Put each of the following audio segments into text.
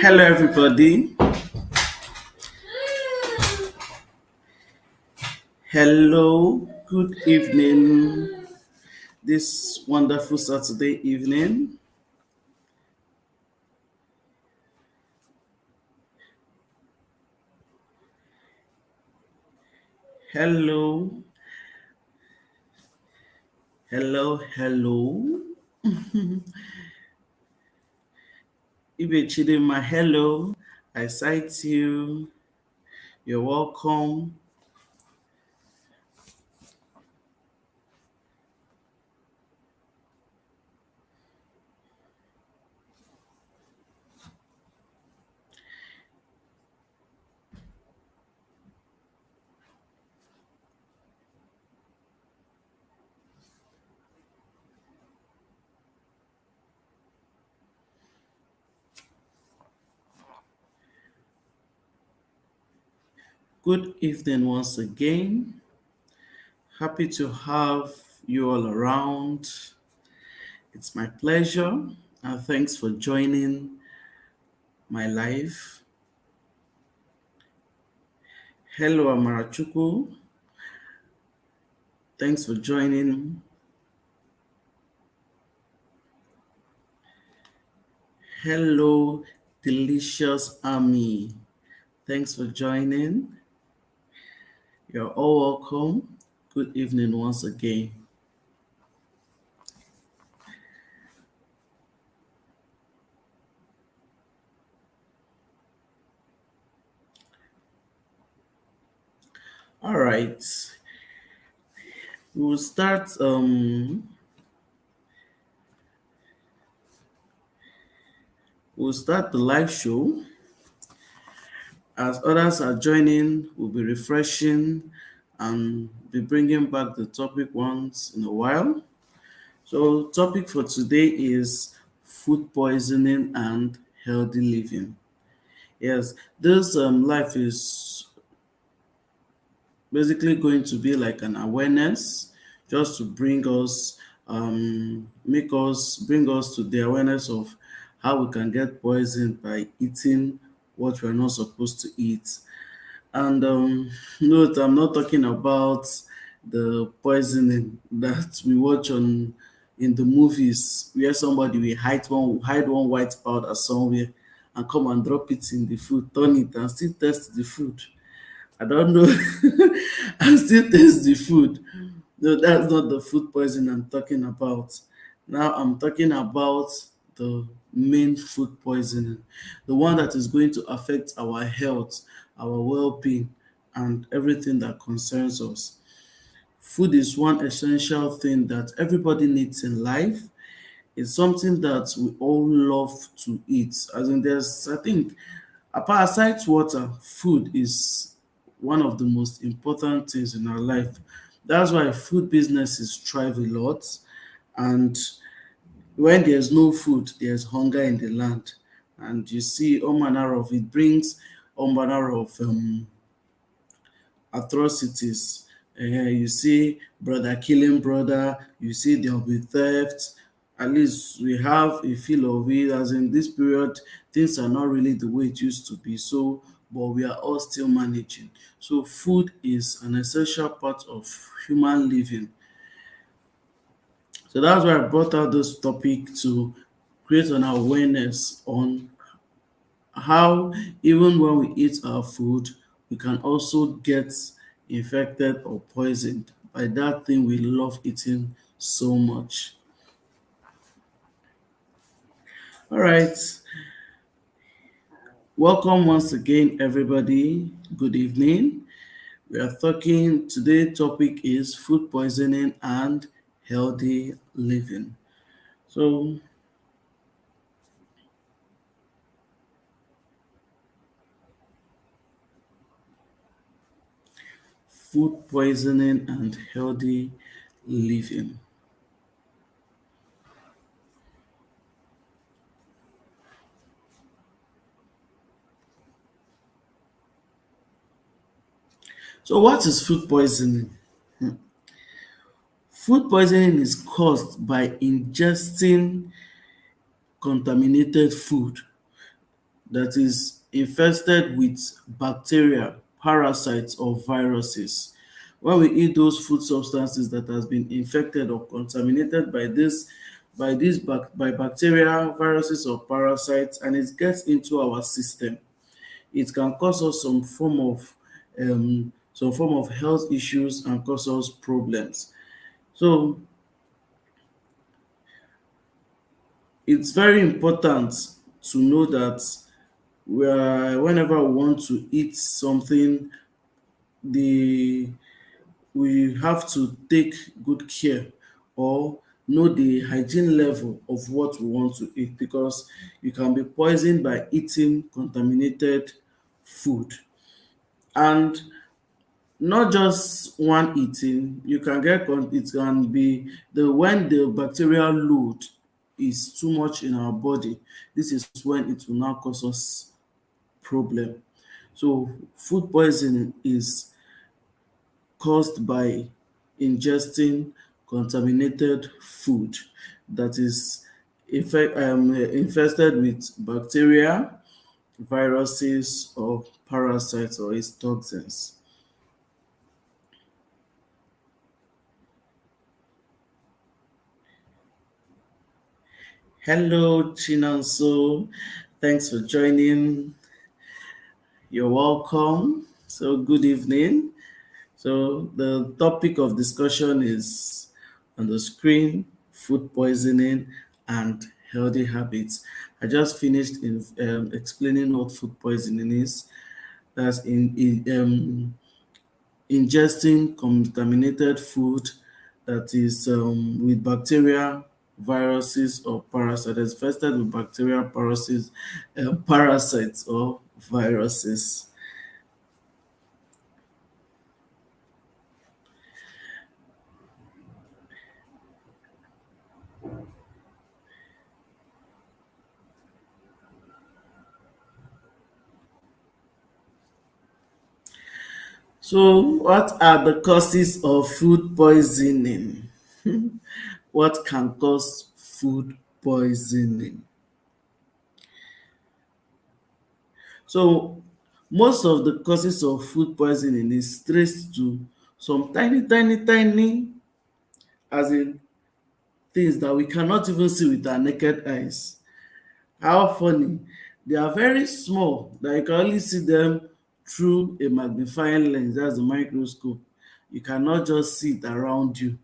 Hello, everybody. Hello, good evening. This wonderful Saturday evening. Hello, hello. Ibe Chidima, hello. I cite you. You're welcome. Good evening once again. Happy to have you all around. It's my pleasure, and thanks for joining my live. Hello, Amarachuku. Thanks for joining. Hello, delicious army. Thanks for joining. You're all welcome. Good evening once again. All right. We'll start the live show. As others are joining, we'll be refreshing and be bringing back the topic once in a while. So, topic for today is food poisoning and healthy living. Yes, this life is basically going to be like an awareness, just to bring us, bring us to the awareness of how we can get poisoned by eating what we're not supposed to eat. And note, I'm not talking about the poisoning that we watch on in the movies where somebody will hide one white powder somewhere and come and drop it in the food, turn it and still test the food. I don't know. and still taste the food. No, that's not the food poison I'm talking about. Now I'm talking about the main food poisoning, the one that is going to affect our health, our well-being, and everything that concerns us. Food is one essential thing that everybody needs in life. It's something that we all love to eat. As in, there's, I think, apart aside water, food is one of the most important things in our life. That's why food businesses thrive a lot. And when there's no food, there's hunger in the land. And you see all manner of it brings all manner of atrocities. You see brother killing brother, you see there'll be theft. At least we have a feel of it, as in this period, things are not really the way it used to be. So, but we are all still managing. So, food is an essential part of human living. So that's why I brought out this topic to create an awareness on how even when we eat our food, we can also get infected or poisoned by that thing we love eating so much. All right, welcome once again, everybody. Good evening. We are talking today. Topic is food poisoning and healthy living. So, food poisoning and healthy living. So, what is food poisoning? Food poisoning is caused by ingesting contaminated food that is infested with bacteria, parasites, or viruses. When we eat those food substances that has been infected or contaminated by bacteria, viruses, or parasites, and it gets into our system, it can cause us some form of health issues and cause us problems. So it's very important to know that whenever we want to eat something, the we have to take good care or know the hygiene level of what we want to eat, because you can be poisoned by eating contaminated food. And not just one eating, you can it can be when the bacterial load is too much in our body. This is when it will now cause us problem. So food poisoning is caused by ingesting contaminated food that is infested with bacteria, viruses, or parasites, or its toxins. Hello, Chinonso. Thanks for joining. You're welcome. So, good evening. So, the topic of discussion is on the screen: food poisoning and healthy habits. I just finished explaining what food poisoning is. That's ingesting contaminated food that is with bacteria, viruses, or parasites, infested with bacteria, parasites, or viruses. So, what are the causes of food poisoning? What can cause food poisoning? So, most of the causes of food poisoning is traced to some tiny, tiny, tiny, as in things that we cannot even see with our naked eyes. How funny. They are very small that you can only see them through a magnifying lens, that's the microscope. You cannot just see it around you.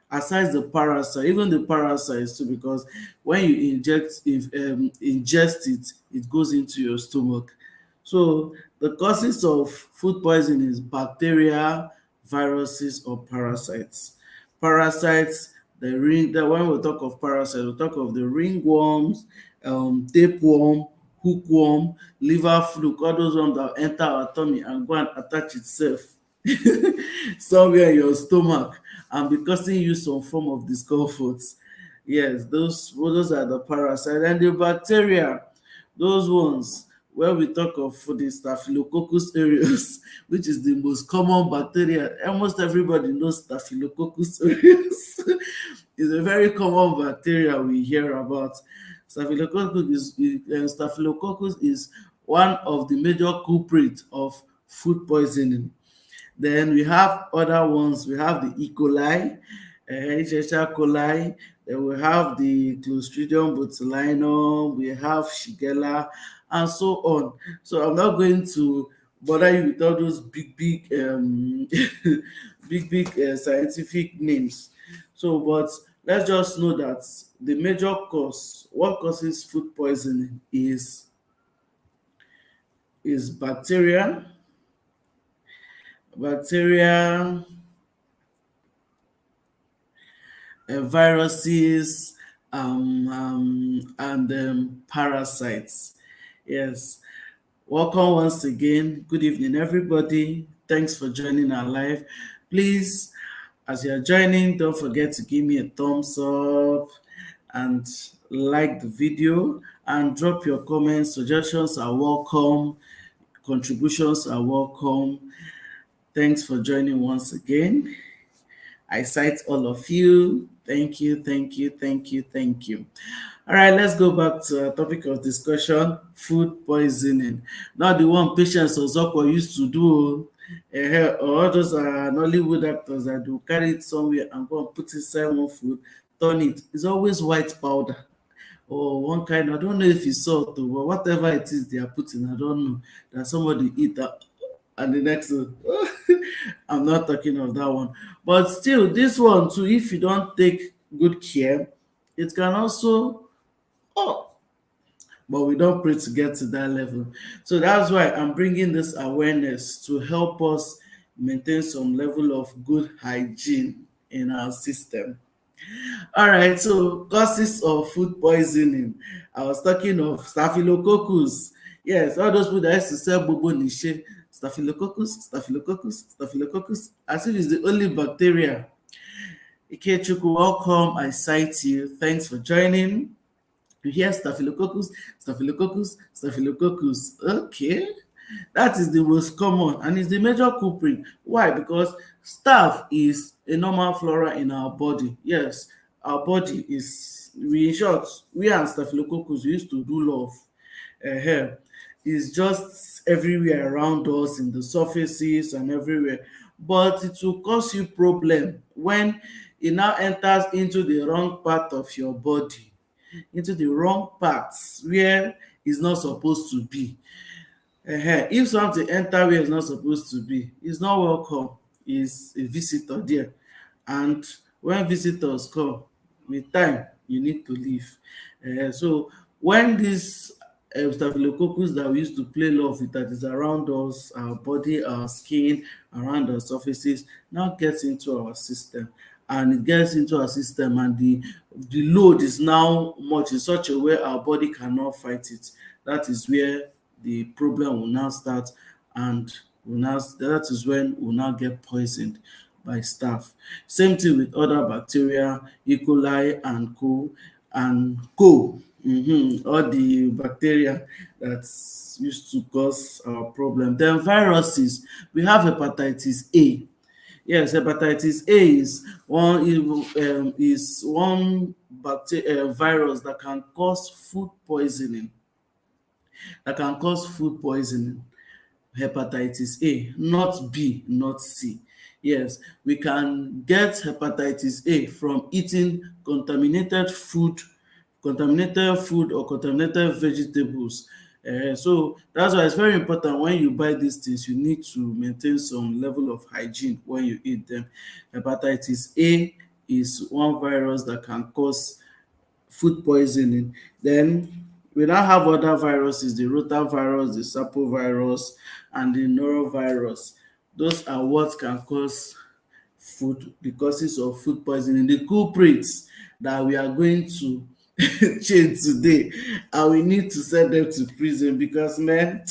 Aside the parasite, even the parasites too, because when you ingest it, it goes into your stomach. So the causes of food poisoning is bacteria, viruses, or parasites. Parasites, when we talk of parasites, we talk of the ringworms, tapeworm, hookworm, liver fluke, all those ones that enter our tummy and go and attach itself somewhere in your stomach and be causing you some form of discomfort. Yes, those are the parasites. And the bacteria, those ones where we talk of for the staphylococcus aureus, which is the most common bacteria. Almost everybody knows staphylococcus aureus. It's a very common bacteria we hear about. Staphylococcus is one of the major culprits of food poisoning. Then we have other ones. We have the E. coli, Escherichia coli. Then we have the Clostridium botulinum. We have Shigella, and so on. So I'm not going to bother you with all those big, big scientific names. So, but let's just know that the major cause, what causes food poisoning, is bacteria, viruses, and parasites. Yes. Welcome once again. Good evening, everybody. Thanks for joining our live. Please, as you're joining, don't forget to give me a thumbs up and like the video and drop your comments. Suggestions are welcome. Contributions are welcome. Thanks for joining once again. I cite all of you. Thank you, thank you, thank you, thank you. All right, let's go back to our topic of discussion, food poisoning. Not the one Patience Ozokwo used to do, or all those Nollywood actors that do carry it somewhere and go and put inside one food, turn it. It's always white powder or one kind, I don't know if it's salt or whatever it is they are putting, I don't know, that somebody eat that and the next one. I'm not talking of that one. But still, this one too, if you don't take good care, it can also, oh, but we don't pray to get to that level. So that's why I'm bringing this awareness to help us maintain some level of good hygiene in our system. All right, so causes of food poisoning. I was talking of staphylococcus. Yes, all those people that used to sell bobo niche, staphylococcus, staphylococcus, staphylococcus, as if it's the only bacteria. Ikechukwu, welcome. I cite you. Thanks for joining. You hear staphylococcus, staphylococcus, staphylococcus. Okay. That is the most common and is the major culprit. Why? Because staph is a normal flora in our body. Yes, our body is, we in short, we and staphylococcus we used to do love. Hair is just everywhere around us in the surfaces and everywhere, but it will cause you problem when it now enters into the wrong part of your body, into the wrong parts where it's not supposed to be. If something enter where it's not supposed to be, it's not welcome. It's a visitor there. And when visitors come, with time, you need to leave. So when this staphylococcus that we used to play love with, that is around us, our body, our skin, around our surfaces, now gets into our system. And it gets into our system, and the load is now much in such a way our body cannot fight it. That is where the problem will now start, and will now, that is when we'll now get poisoned by staph. Same thing with other bacteria, E. coli and co. All the bacteria that used to cause our problem. Then viruses, we have hepatitis A. Yes, hepatitis A is one virus that can cause food poisoning. That can cause food poisoning. Hepatitis A, not B, not C. Yes, we can get hepatitis A from eating contaminated food or contaminated vegetables. So that's why it's very important when you buy these things, you need to maintain some level of hygiene when you eat them. Hepatitis A is one virus that can cause food poisoning. Then we now have other viruses, the rotavirus, the sapovirus, and the norovirus. Those are what can cause the causes of food poisoning, the culprits that we are going to change today, and we need to send them to prison because, man,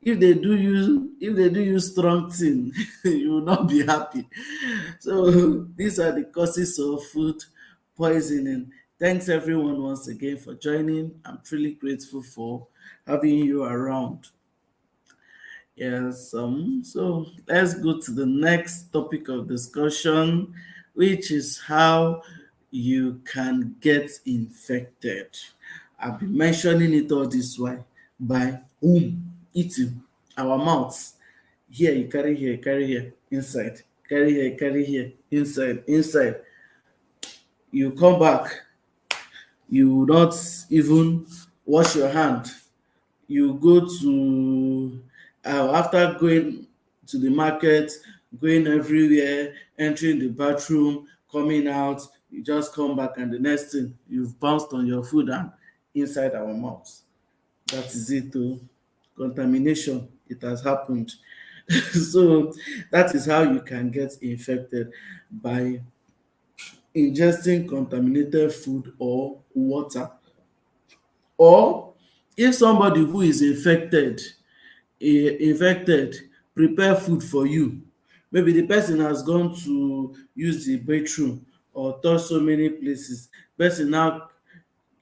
if they do you strong thing, you will not be happy. So these are the causes of food poisoning. Thanks everyone once again for joining. I'm truly grateful for having you around. Yes, so let's go to the next topic of discussion, which is how you can get infected. I've been mentioning it all this while by eating our mouths. Here you carry here, inside, carry here, inside. You come back, you not even wash your hand. You go to after going to the market, going everywhere, entering the bathroom, coming out, you just come back and the next thing you've bounced on your food and inside our mouth. That is it oh. Contamination, it has happened. So that is how you can get infected, by ingesting contaminated food or water. Or if somebody who is infected prepare food for you, maybe the person has gone to use the bathroom or touch so many places, person now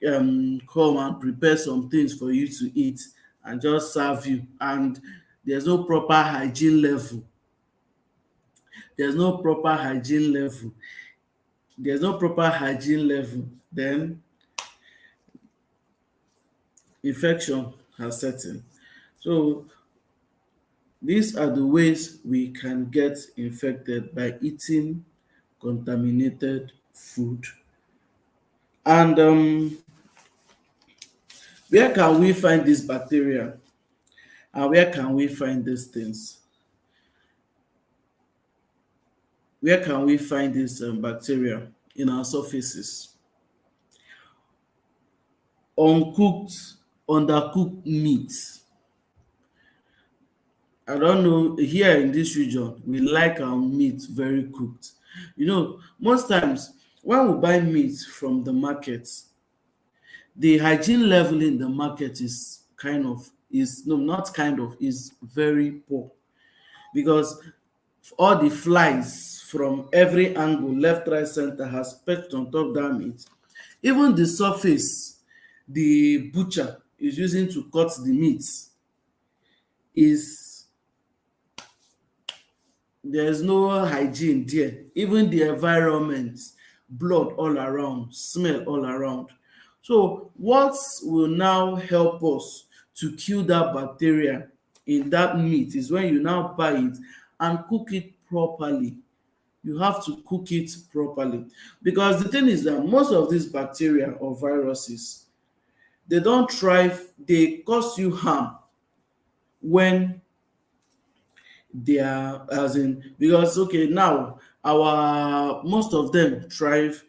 come and prepare some things for you to eat and just serve you, and there's no proper hygiene level, there's no proper hygiene level, then infection has set in. So these are the ways we can get infected by eating contaminated food. And where can we find this bacteria, and where can we find these things? Where can we find this bacteria? In our surfaces. Uncooked, undercooked meat. I don't know, here in this region we like our meat very cooked. Most times when we buy meat from the market, the hygiene level in the market is kind of is no not kind of is very poor, because all the flies from every angle, left, right, center, has perched on top that meat. Even the surface the butcher is using to cut the meat is there's no hygiene there. Even the environment, blood all around, smell all around. So what will now help us to kill that bacteria in that meat is when you now buy it and cook it properly. You have to cook it properly, because the thing is that most of these bacteria or viruses, they don't thrive, they cause you harm when they are, as in, because okay, now our most of them thrive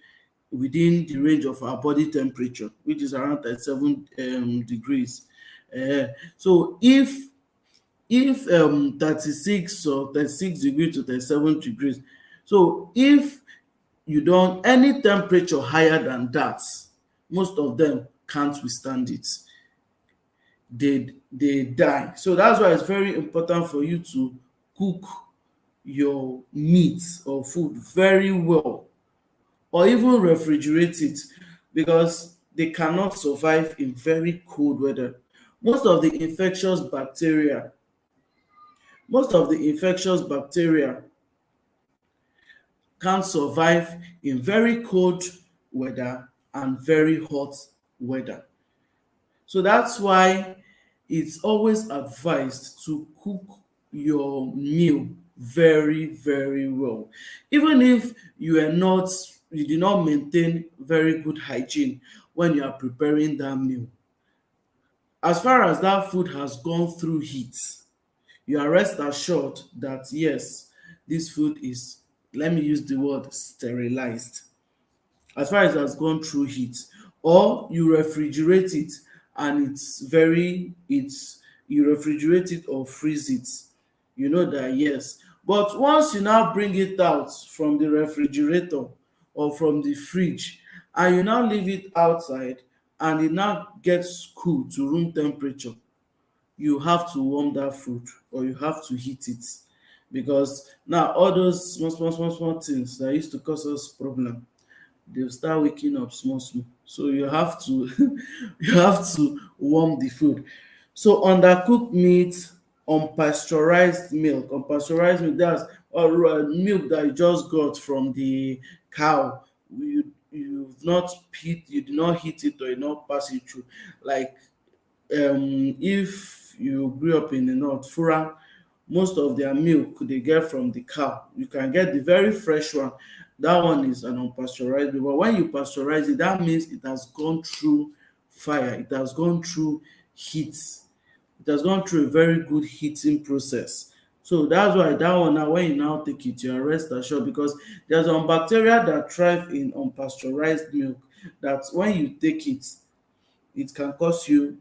within the range of our body temperature, which is around 37 degrees. uh, so if 36 or 36 degrees to 37 degrees, so if you don't any temperature higher than that, most of them can't withstand it. They die. So that's why it's very important for you to cook your meat or food very well, or even refrigerate it, because they cannot survive in very cold weather. Most of the infectious bacteria, most of the infectious bacteria can survive in very cold weather and very hot weather. So that's why it's always advised to cook your meal very, very well. Even if you do not maintain very good hygiene when you are preparing that meal. As far as that food has gone through heat, you are rest assured that yes, this food is, let me use the word, sterilized. As far as it has gone through heat, or you refrigerate it and you refrigerate it or freeze it, you know that yes. But once you now bring it out from the refrigerator or from the fridge, and you now leave it outside and it now gets cool to room temperature, you have to warm that food or you have to heat it, because now all those small things that used to cause us problem, they'll start waking up small small. So you have to you have to warm the food. So undercooked meat, unpasteurized milk, that's milk that you just got from the cow. You did not heat it or you not pass it through. Like if you grew up in the north, Fura, most of their milk they get from the cow. You can get the very fresh one. That one is an unpasteurized milk. But when you pasteurize it, that means it has gone through fire, it has gone through heat, it has gone through a very good heating process. So that's why that one now, when you now take it, you are rest assured, because there's some bacteria that thrive in unpasteurized milk, that when you take it, it can cause you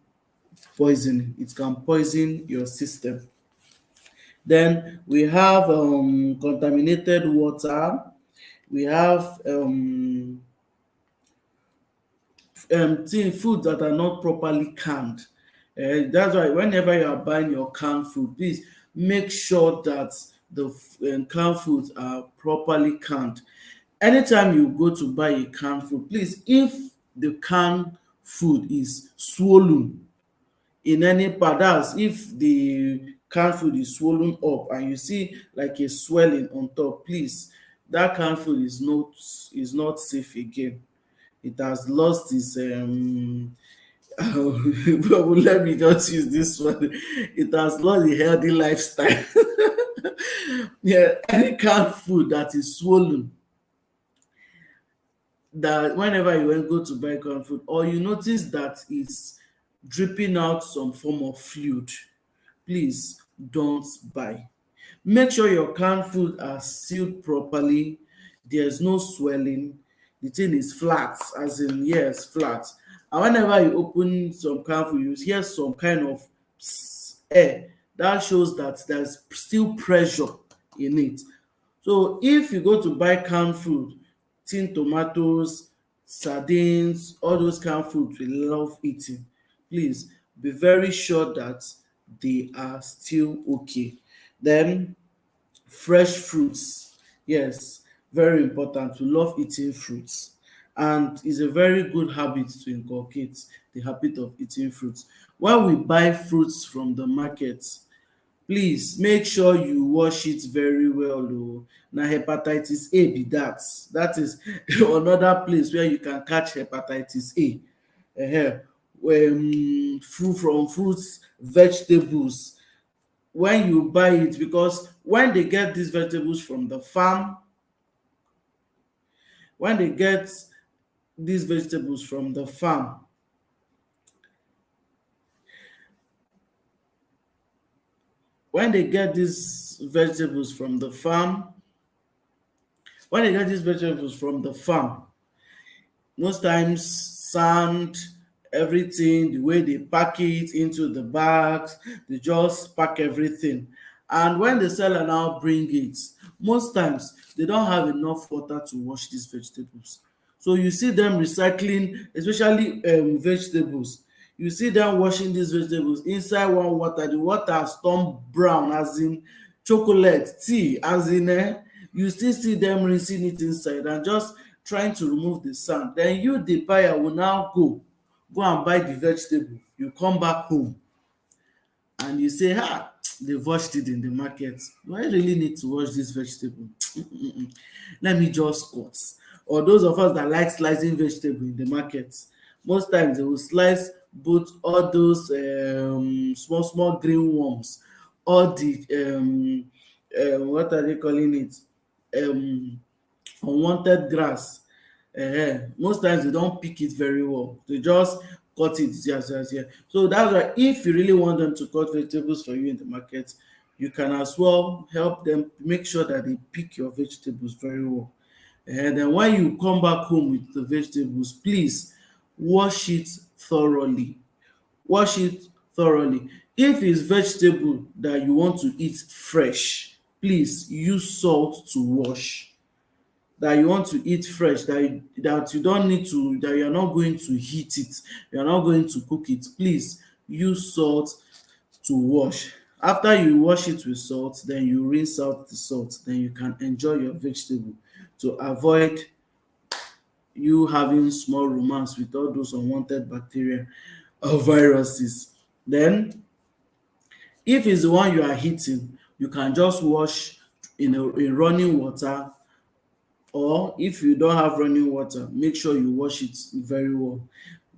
poisoning. It can poison your system. Then we have contaminated water. We have food that are not properly canned. That's why whenever you are buying your canned food, please make sure that the canned foods are properly canned. Anytime you go to buy a canned food, please, if the canned food is swollen in any part, that's if the canned food is swollen up and you see like a swelling on top, please, that canned food is not safe again. It has lost its but let me just use this one. It has lost a healthy lifestyle. Yeah, any canned food that is swollen, that whenever you go to buy canned food or you notice that it's dripping out some form of fluid, please don't buy. Make sure your canned food are sealed properly, there's no swelling, the thing is flat, as in yes, flat. And whenever you open some canned food, you hear some kind of air. That shows that there's still pressure in it. So if you go to buy canned food, tin tomatoes, sardines, all those canned food we love eating, please be very sure that they are still okay. Then fresh fruits, yes, very important. We love eating fruits and it's a very good habit to inculcate the habit of eating fruits. When we buy fruits from the market, please make sure you wash it very well o. Na hepatitis A be dat. Dat is another place where you can catch hepatitis A. Fruit from fruits, vegetables, when you buy it, because when they get these vegetables from the farm, when they get these vegetables from the farm, when they get these vegetables from the farm, when they get these vegetables from the farm, most times sand, everything, the way they pack it into the bags, they just pack everything. And when the seller now bring it, most times they don't have enough water to wash these vegetables. So you see them recycling, especially vegetables. You see them washing these vegetables inside one water. The water has turned brown, as in chocolate, tea, as in you still see them rinsing it inside and just trying to remove the sand. Then you, the buyer, will now go and buy the vegetable. You come back home and you say, ah, they've washed it in the market. Do I really need to wash this vegetable? Let me just cut. Or those of us that like slicing vegetable in the market, most times they will slice both all those small small green worms, all the what are they calling it? Um Unwanted grass. Most times they don't pick it very well, they just cut it here. So that's why if you really want them to cut vegetables for you in the market, you can as well help them make sure that they pick your vegetables very well. And then when you come back home with the vegetables, please wash it thoroughly. Wash it thoroughly. If it's vegetable that you want to eat fresh, please use salt to wash. That you want to eat fresh, that you don't need to, that you are not going to heat it, you are not going to cook it, please use salt to wash. After you wash it with salt, then you rinse out the salt, then you can enjoy your vegetable to avoid you having small romance with all those unwanted bacteria or viruses. Then if it's the one you are heating, you can just wash in running water, or if you don't have running water, make sure you wash it very well.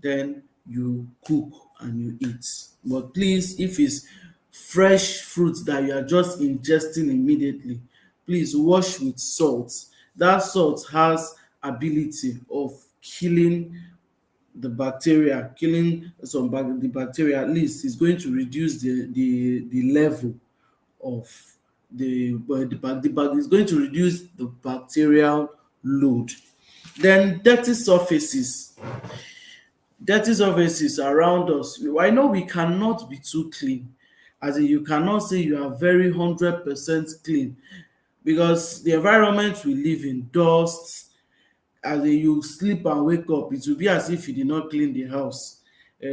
Then you cook and you eat. But please, if it's fresh fruit that you are just ingesting immediately, please wash with salt. That salt has ability of killing the bacteria, killing the bacteria. At least it's going to reduce the level of the bag is going to reduce the bacterial load. Then dirty surfaces around us. I know we cannot be too clean, as in you cannot say you are very 100% clean, because the environment we live in, dust, as in you sleep and wake up, it will be as if you did not clean the house.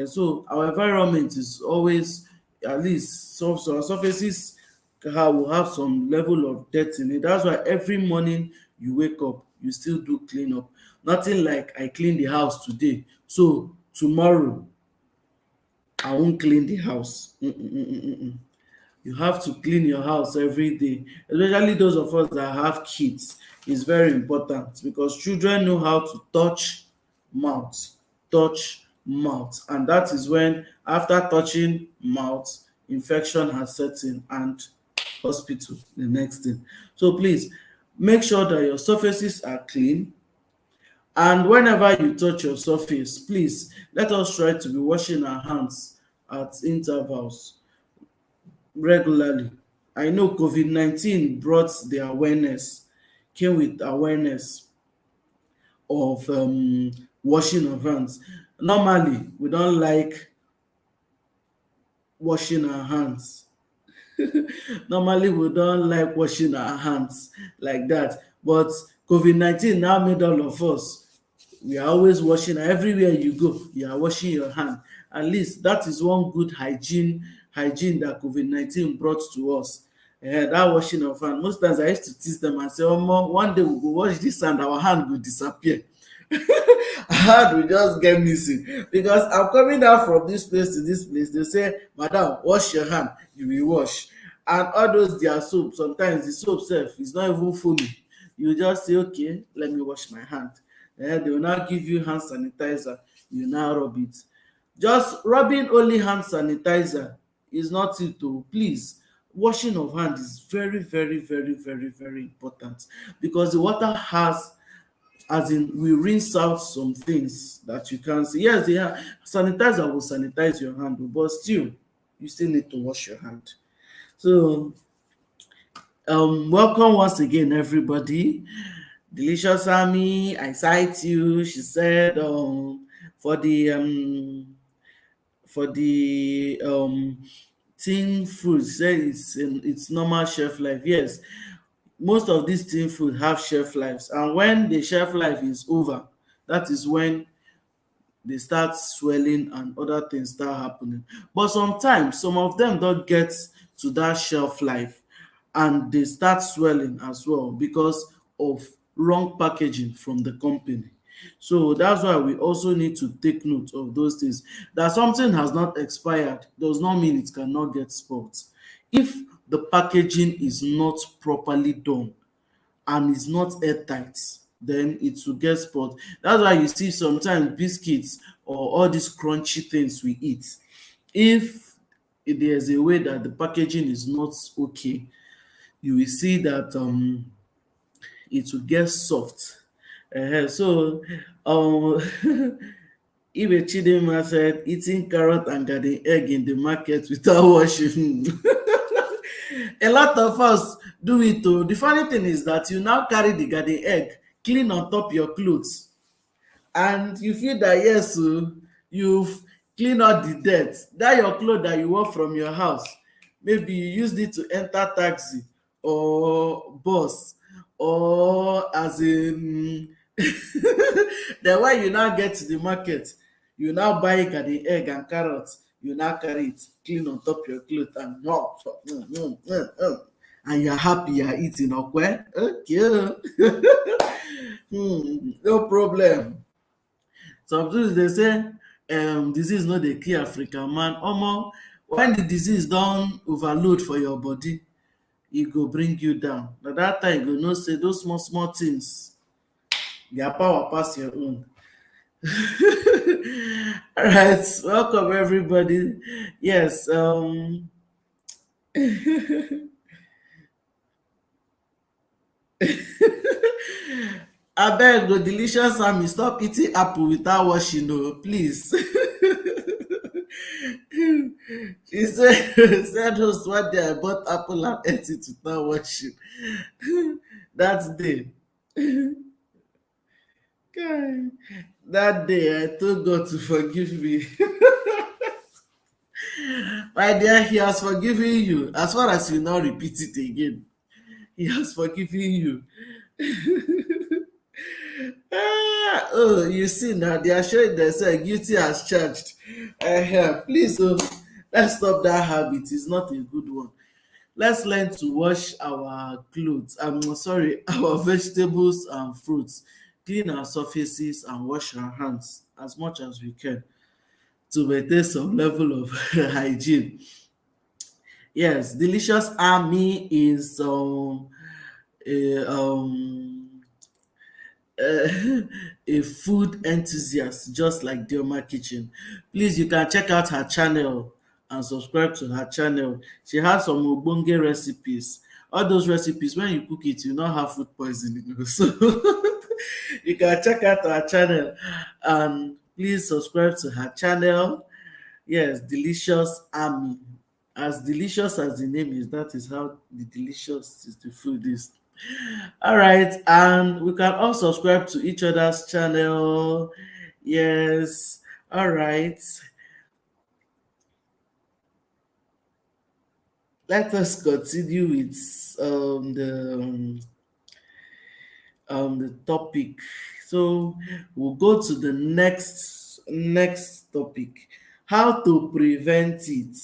So our environment is always, at least some our surfaces will have some level of dirt in it. That's why every morning you wake up, you still do clean up. Nothing like I clean the house today, so tomorrow I won't clean the house. You have to clean your house every day, especially those of us that have kids. It's very important because children know how to mouth, touch mouth, and that is when, after touching mouth, infection has set in and hospital the next thing. So please make sure that your surfaces are clean, and whenever you touch your surface, please let us try to be washing our hands at intervals regularly. I know COVID-19 brought the awareness, came with awareness of washing of hands. Normally, we don't like washing our hands. Normally, we don't like washing our hands like that. But COVID-19 now made all of us, we are always washing. Everywhere you go, you are washing your hand. At least that is one good hygiene that COVID-19 brought to us. That washing of hand. Most times I used to tease them and say, Omo, one day we go wash this hand, our hand will disappear. Hand will just get missing because I'm coming out from this place to this place. They say, Madam, wash your hand. You will wash. And all those their soap, sometimes the soap self is not even foaming. You just say, okay, let me wash my hand. They will now give you hand sanitizer. You now rub it. Just rubbing only hand sanitizer is not it o. Please, washing of hand is very, very, very, very, very important because the water has, as in, we rinse out some things that you can't see. Yes, they are sanitizer will sanitize your hand, but still, you still need to wash your hand. So welcome once again, everybody. Delicious Army, I cite you. She said, for the tin food, she said it's in its normal shelf life. Yes, most of these tin food have shelf lives, and when the shelf life is over, that is when they start swelling and other things start happening. But sometimes some of them don't get to that shelf life and they start swelling as well because of wrong packaging from the company. So that's why we also need to take note of those things. That something has not expired does not mean it cannot get spoiled. If the packaging is not properly done and is not airtight, then it will get spoiled. That's why you see sometimes biscuits or all these crunchy things we eat, if there's a way that the packaging is not okay, you will see that it will get soft. So um Ibe Chidinma said eating carrot and garden egg in the market without washing. A lot of us do it o. The funny thing is that you now carry the garden egg clean on top your clothes, and you feel that yes o, you've clean out the dirt. Dat your cloth that you wore from your house, maybe you used it to enter taxi or bus, or as in then when you now get to the market, you now buy garden egg and carrot, you now carry it clean on top your cloth and and you're happy you're eating okwe. Okay. No problem. Sometimes they say disease no dey kill African man. Omo, when the disease don overload for your body, e go bring you down. Na dat time you go know say those small small things, their power pass your own. Alright, welcome everybody. Yes, abeg o, delicious Sammy, stop eating apple without washing o, please. She said, said host one day I bought apple and ate it without washing. That day, guy, that day I told God to forgive me. My dear, he has forgiven you as far as you not repeat it again. He has forgiven you. Oh, you see now, they are showing themselves guilty as charged. Please, let's stop that habit. It's not a good one. Let's learn to wash our clothes. I'm sorry, our vegetables and fruits. Clean our surfaces and wash our hands as much as we can to maintain some level of hygiene. Yes, Delicious Army is a a food enthusiast just like Dioma Kitchen. Please, you can check out her channel and subscribe to her channel. She has some ogbonge recipes. All those recipes, when you cook it, you not have food poisoning. So you can check out her channel and please subscribe to her channel. Yes, Delicious Army. As delicious as the name is, that is how the delicious is the food is. All right, and we can all subscribe to each other's channel. Yes. All right. Let us continue with the topic. So we'll go to the next topic. How to prevent it.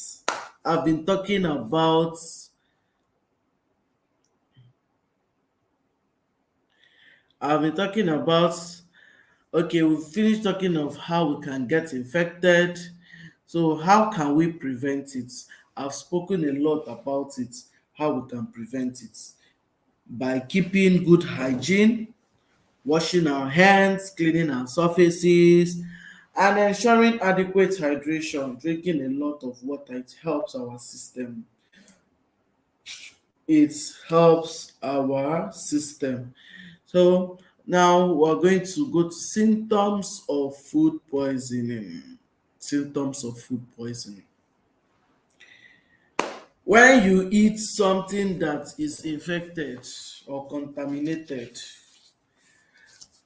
I've been talking about I've been talking about okay, we've finished talking of how we can get infected. So how can we prevent it? I've spoken a lot about it, how we can prevent it. By keeping good hygiene, washing our hands, cleaning our surfaces, and ensuring adequate hydration, drinking a lot of water. It helps our system. It helps our system. So now we're going to go to symptoms of food poisoning. Symptoms of food poisoning. When you eat something that is infected or contaminated,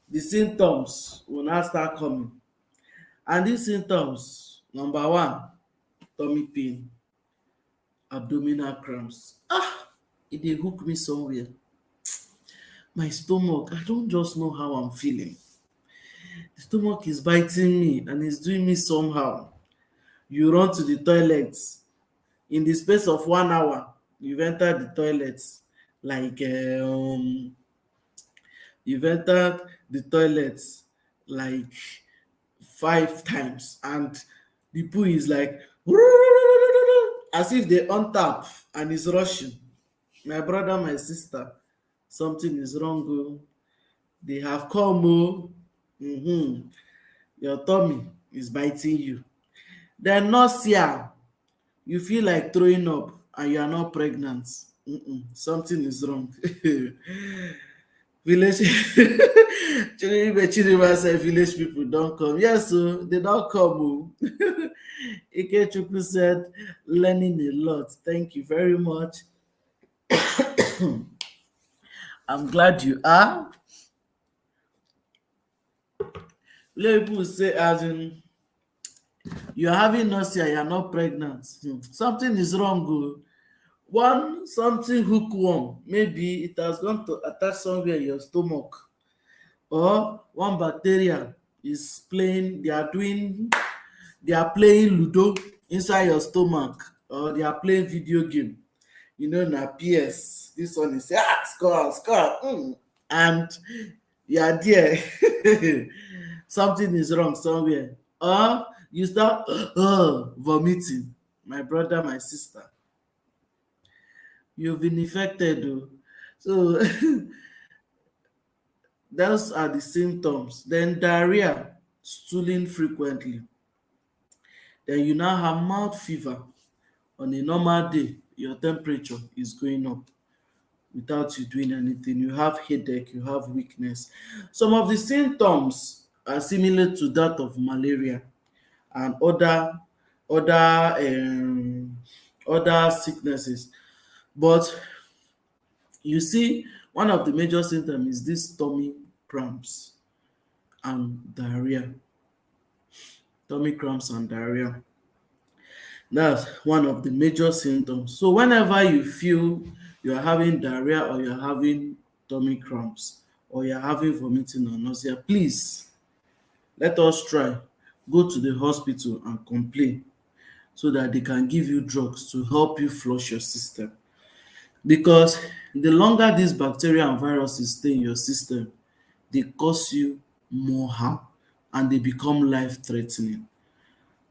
the symptoms will now start coming. And these symptoms, number one, tummy pain, abdominal cramps. E dey hook me somewhere. My stomach, I don't just know how I'm feeling. The stomach is biting me and it's doing me somehow. You run to the toilet. In the space of 1 hour, you've entered the toilet like you've entered the toilet like 5 times, and the poo is like as if they on tap and it's rushing. My brother, my sister, something is wrong. Oh. They have come. Oh. Your tummy is biting you. Then nausea. You feel like throwing up and you are not pregnant. Something is wrong. Village Chidinma say village people don come. Yes, so they don come. Oh. Ikechukwu said, learning a lot. Thank you very much. I'm glad you are. Let people say, as in, you're having nausea, you're not pregnant. Something is wrong. Oh. One, something hookworm. Maybe it has gone to attach somewhere in your stomach. Or one bacteria is playing, they are playing Ludo inside your stomach, or they are playing video game. Na PS. This one is score, score. And you are there. Something is wrong somewhere. Or you start vomiting. My brother, my sister, you've been infected. Oh. So those are the symptoms. Then diarrhea, stooling frequently. Then you now have mild fever. On a normal day, your temperature is going up without you doing anything. You have headache, you have weakness. Some of the symptoms are similar to that of malaria and other other sicknesses. But you see, one of the major symptoms is this tummy cramps and diarrhea. Tummy cramps and diarrhea. That's one of the major symptoms. So whenever you feel you're having diarrhea or you're having tummy cramps or you're having vomiting or nausea, please let us try. Go to the hospital and complain so that they can give you drugs to help you flush your system. Because the longer these bacteria and viruses stay in your system, they cause you more harm and they become life threatening.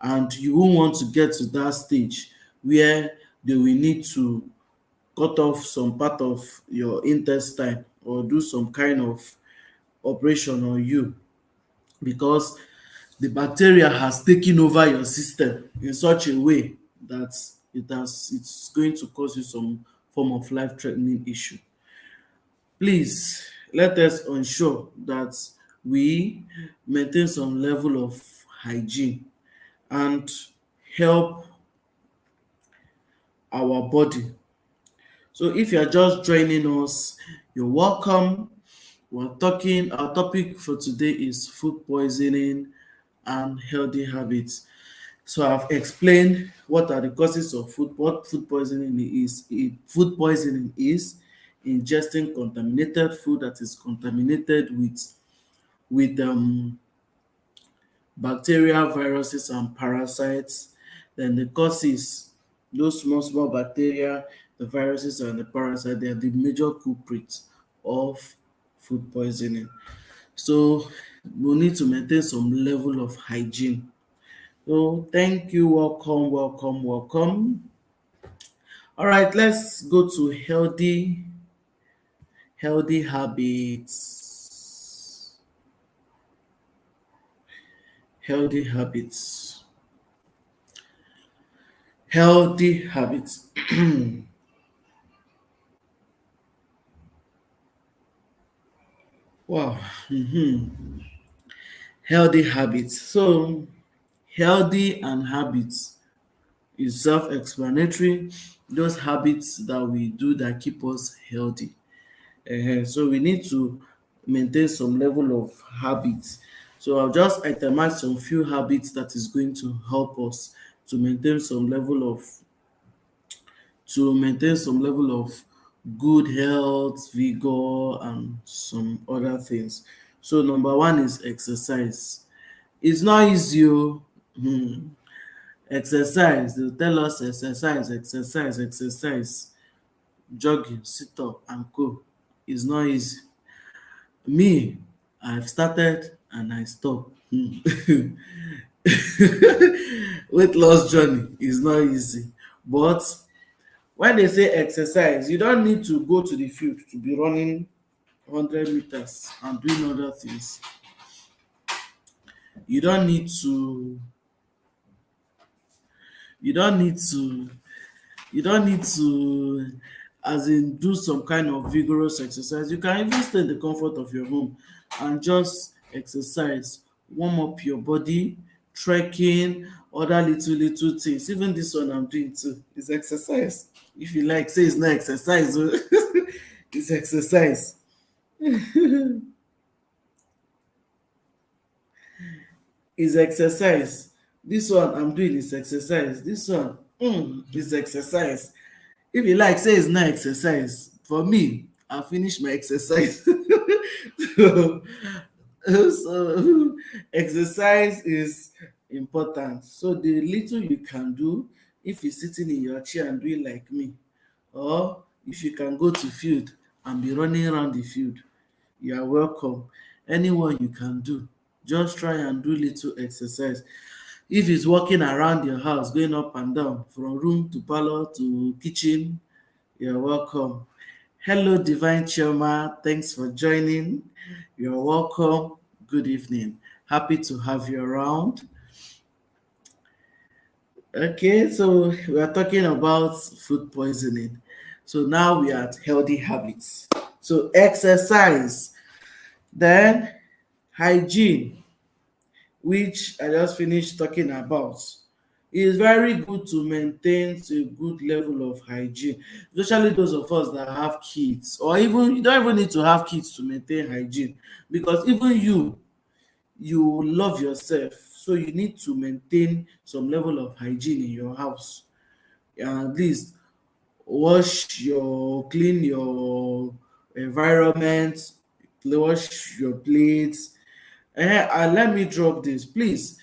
And you won't want to get to that stage where they will need to cut off some part of your intestine or do some kind of operation on you, because the bacteria has taken over your system in such a way that it's going to cause you some form of life threatening issue. Please let us ensure that we maintain some level of hygiene and help our body. So if you are just joining us, you're welcome. Our topic for today is food poisoning and healthy habits. So I've explained what are the causes of what food poisoning is. Food poisoning is ingesting contaminated food that is contaminated with bacteria, viruses, and parasites. Then the causes, those small, small bacteria, the viruses, and the parasites, they are the major culprits of food poisoning. So we need to maintain some level of hygiene. So thank you, welcome, welcome, welcome. All right, let's go to healthy habits. Healthy habits. Healthy habits. Wow. Healthy habits. So healthy and habits is self-explanatory. Those habits that we do that keep us healthy. So we need to maintain some level of habits. So I'll just itemize some few habits that is going to help us to maintain some level of good health, vigor, and some other things. So number one is exercise. It's not easy. Oh. Exercise, they tell us exercise, exercise, exercise, jogging, sit up and go. It's not easy. Me, I've started and I stop. Weight loss journey is not easy, but when they say exercise, you don't need to go to the field to be running 100 meters and doing other things. You don't need to you don't need to you don't need to as in do some kind of vigorous exercise. You can even stay in the comfort of your home and just exercise, warm up your body, trekking, other little things. Even this one I'm doing too is exercise. If you like, say it's not exercise. Oh. It's exercise. Is exercise. This one I'm doing is exercise. This one is exercise. If you like, say it's not exercise. For me, I finish my exercise. so, so exercise is important. So the little you can do, if you're sitting in your chair and doing like me, or if you can go to field and be running around the field, you are welcome. Anyone you can do, just try and do little exercise. If it's walking around your house, going up and down from room to parlor to kitchen, you're welcome. Hello, Divine Choma. Thanks for joining. You're welcome. Good evening. Happy to have you around. Okay, so we are talking about food poisoning. So now we are at healthy habits. So exercise, then hygiene, which I just finished talking about. It's very good to maintain a good level of hygiene, especially those of us that have kids, or even you don't even need to have kids to maintain hygiene, because even you love yourself, so you need to maintain some level of hygiene in your house. At least clean your environment, wash your plates. And let me drop this, please.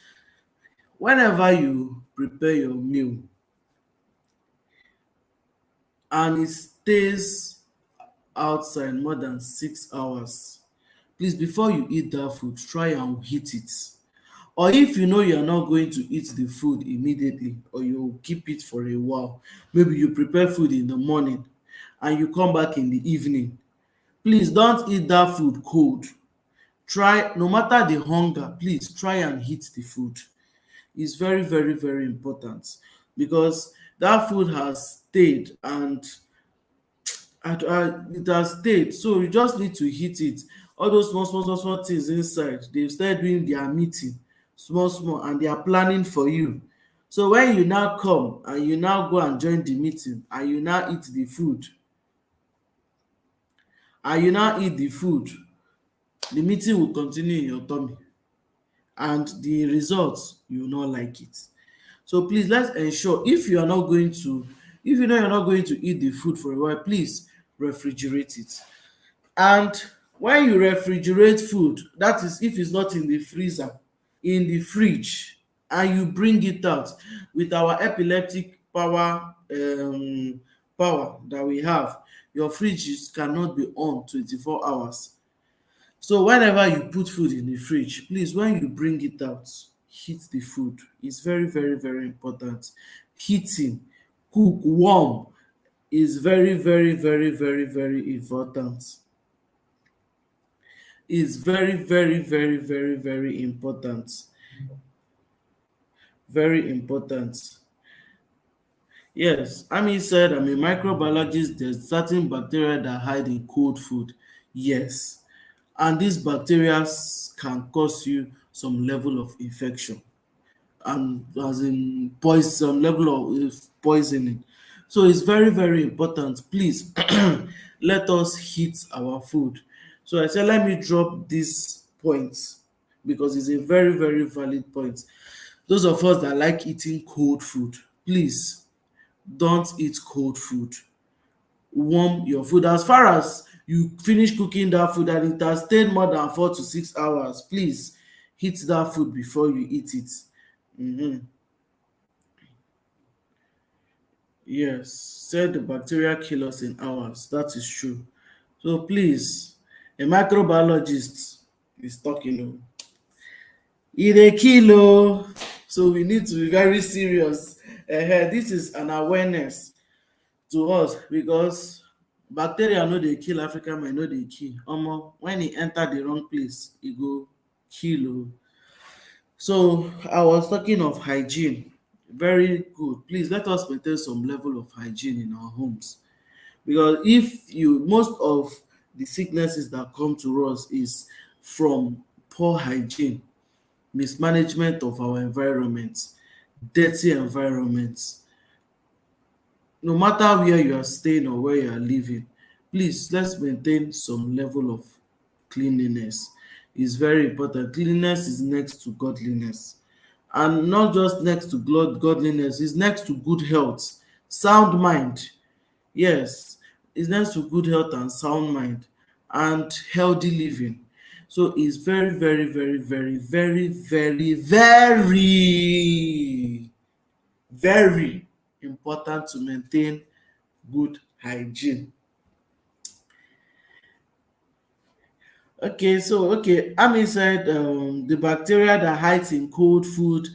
Whenever you prepare your meal and it stays outside more than 6 hours, please, before you eat that food, try and heat it. Or if you know you're not going to eat the food immediately, or you keep it for a while, maybe you prepare food in the morning and you come back in the evening, please don't eat that food cold. Try, no matter the hunger, please try and heat the food. It's very, very, very important, because that food has stayed, and it has stayed, so you just need to heat it. All those small small small small things inside, they start doing their meeting small small, and they are planning for you. So when you now come and you now go and join the meeting, and you now eat the food, the meeting will continue in your tummy, and the results, you will not like it. So please, let's ensure, if you know you're not going to eat the food for a while, please refrigerate it. And when you refrigerate food, that is if it's not in the freezer, in the fridge, and you bring it out, with our epileptic power that we have, your fridges cannot be on 24 hours. So whenever you put food in the fridge, please, when you bring it out, heat the food. It's very, very, very important. Heating, cook warm, is very, very, very, very, very important. Is very, very, very, very, very important. Very important. Yes, Ami said, I'm a microbiologist. There's certain bacteria that hide in cold food. Yes, and these bacteria can cause you some level of infection, and as in poison, some level of poisoning. So it's very, very important. Please let us heat our food. So I said, let me drop this point, because it's a very, very valid point. Those of us that like eating cold food, please don't eat cold food. Warm your food. As far as you finish cooking that food and it has stayed more than 4 to 6 hours, please heat that food before you eat it. Mhm. Yes, said the bacteria kill us in hours. That is true. So please, a microbiologist is talking. Oh. E dey kill oh. So we need to be very serious. This is an awareness to us, because bacteria no dey kill, African man no dey kill. Omo, when e enter the wrong place, e go kill oh. So I was talking of hygiene. Very good. Please let us maintain some level of hygiene in our homes, because if you most of the sicknesses that come to us is from poor hygiene, mismanagement of our environment, dirty environment. No matter where you are staying or where you are living, please let's maintain some level of cleanliness. It's very important. Cleanliness is next to godliness, and not just next to godliness, it's next to good health, sound mind. Yes, it's next to good health and sound mind, and healthy living. So it's very, very, very, very, very, very, very, very important to maintain good hygiene. Okay, Ami said the bacteria that hides in cold food,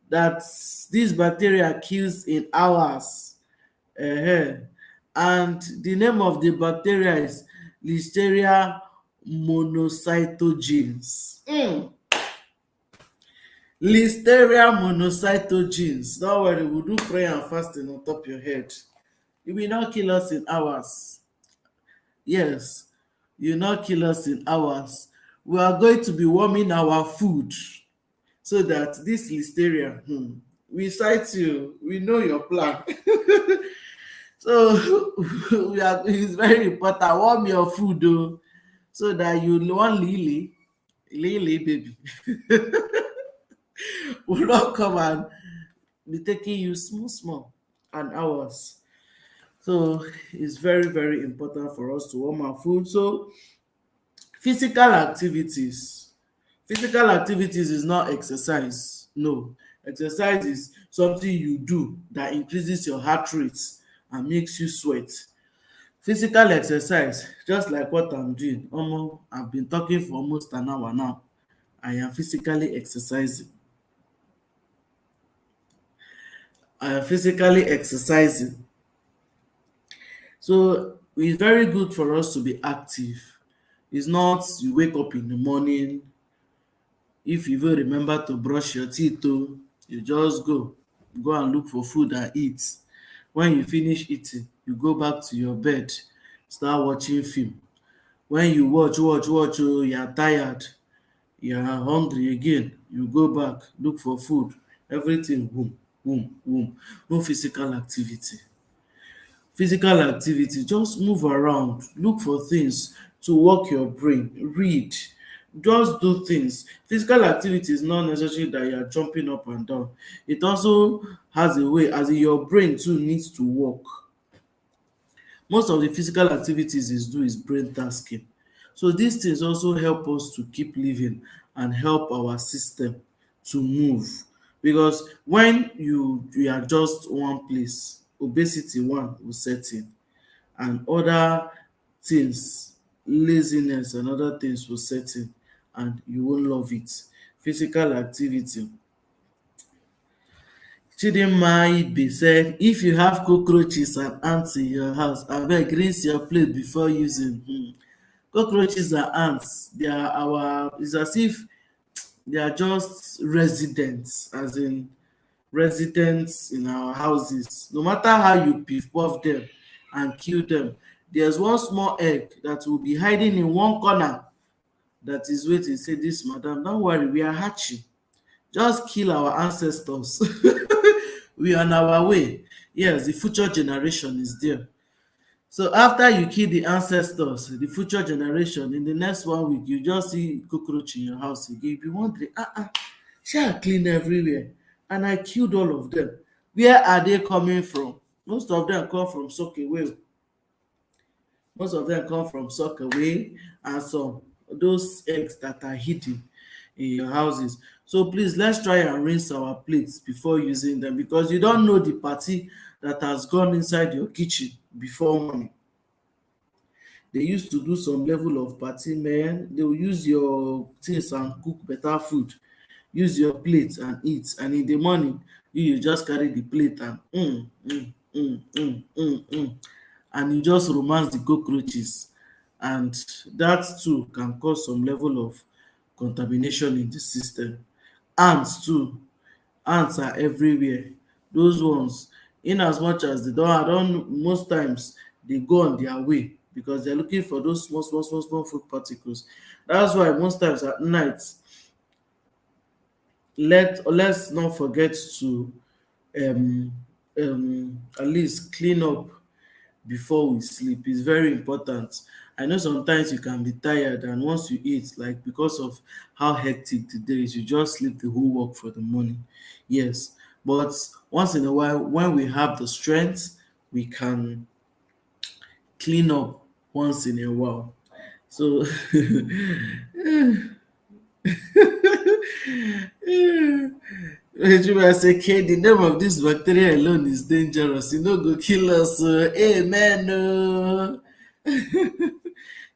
that this bacteria kills in hours. And the name of the bacteria is Listeria monocytogenes. Listeria monocytogenes. Don't worry, we'll do prayer and fasting on top your head. It will not kill us in hours. Yes, you will not kill us in hours. We are going to be warming our food, so that this listeria, we cite you, we know your plan. So it's very important. Warm your food though, so that you want Lily baby will not come and be taking you small small and hours. So it's very, very important for us to warm our food. So physical activities. Physical activities is not exercise. No. Exercise is something you do that increases your heart rate and makes you sweat. Physical exercise, just like what I'm doing. I've been talking for almost an hour now. I am physically exercising. physically exercising. So it's very good for us to be active. It's not you wake up in the morning, if you even remember to brush your teeth oh, you just go and look for food and eat. When you finish eating, you go back to your bed, start watching film. When you watch oh, you are tired, you are hungry again, you go back look for food, everything boom boom boom. No physical activity. Physical activity, just move around, look for things to work your brain, read, just do things. Physical activity is not necessarily that you are jumping up and down. It also has a way, as in your brain too needs to work. Most of the physical activities is brain tasking. So these things also help us to keep living and help our system to move. Because when you are just one place, obesity one will set in, and other things, laziness and other things will set in, and you won't love it. Physical activity. Chidinma Ibe said, if you have cockroaches and ants in your house, abeg rinse your plate before using. Cockroaches and ants, they are our, it's as if they are just residents, as in residents in our houses. No matter how you piff puff them and kill them, there's one small egg that will be hiding in one corner that is waiting, say, this madam, don't worry, we are hatching. Just kill our ancestors. We are on our way. Yes, the future generation is there. So after you kill the ancestors, the future generation, in the next 1 week, you just see cockroach in your house again. You be wondering, shey I clean everywhere and I killed all of them. Where are they coming from? Most of them come from soakaway. Most of them come from soakaway, and some those eggs that are hidden in your houses. So please, let's try and rinse our plates before using them, because you don't know the party that has gone inside your kitchen before morning. They used to do some level of party, man. They will use your things and cook better food, use your plate and eat, and in the morning you just carry the plate and and you just romance the cockroaches, and that too can cause some level of contamination in the system. Ants too, ants are everywhere. Those ones, in as much as they don't most times they go on their way because they're looking for those small food particles. That's why most times at night, let's not forget to um at least clean up before we sleep. Is very important. I know sometimes you can be tired, and once you eat, like because of how hectic the day is, you just sleep the whole work for the morning. Yes, but once in a while, when we have the strength, we can clean up once in a while. So Ejima say, "K, the name of this bacteria alone is dangerous. E no go kill us oo. Amen oo."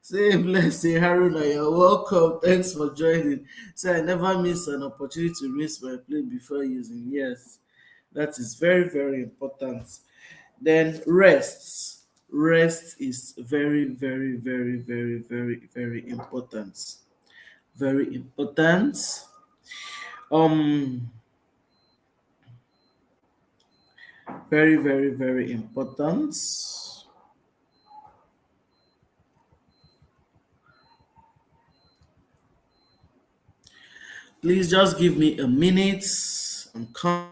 Say bless, say Haruna, you're welcome. Thanks for joining. Say I never miss an opportunity to rinse my plate before using. Yes, that is very, very important. Then rest. Rest is very, very, very, very, very, very important. Very important. Um, very, very, very important. Please just give me a minute. I'm coming.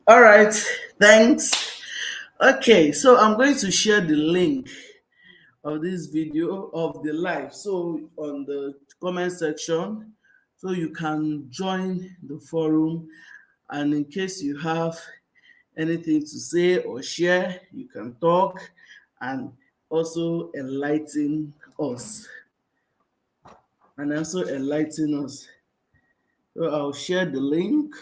All right, thanks. Okay, so I'm going to share the link of this video of the live so on the comment section, so you can join the forum, and in case you have anything to say or share, you can talk and also enlighten us So I'll share the link.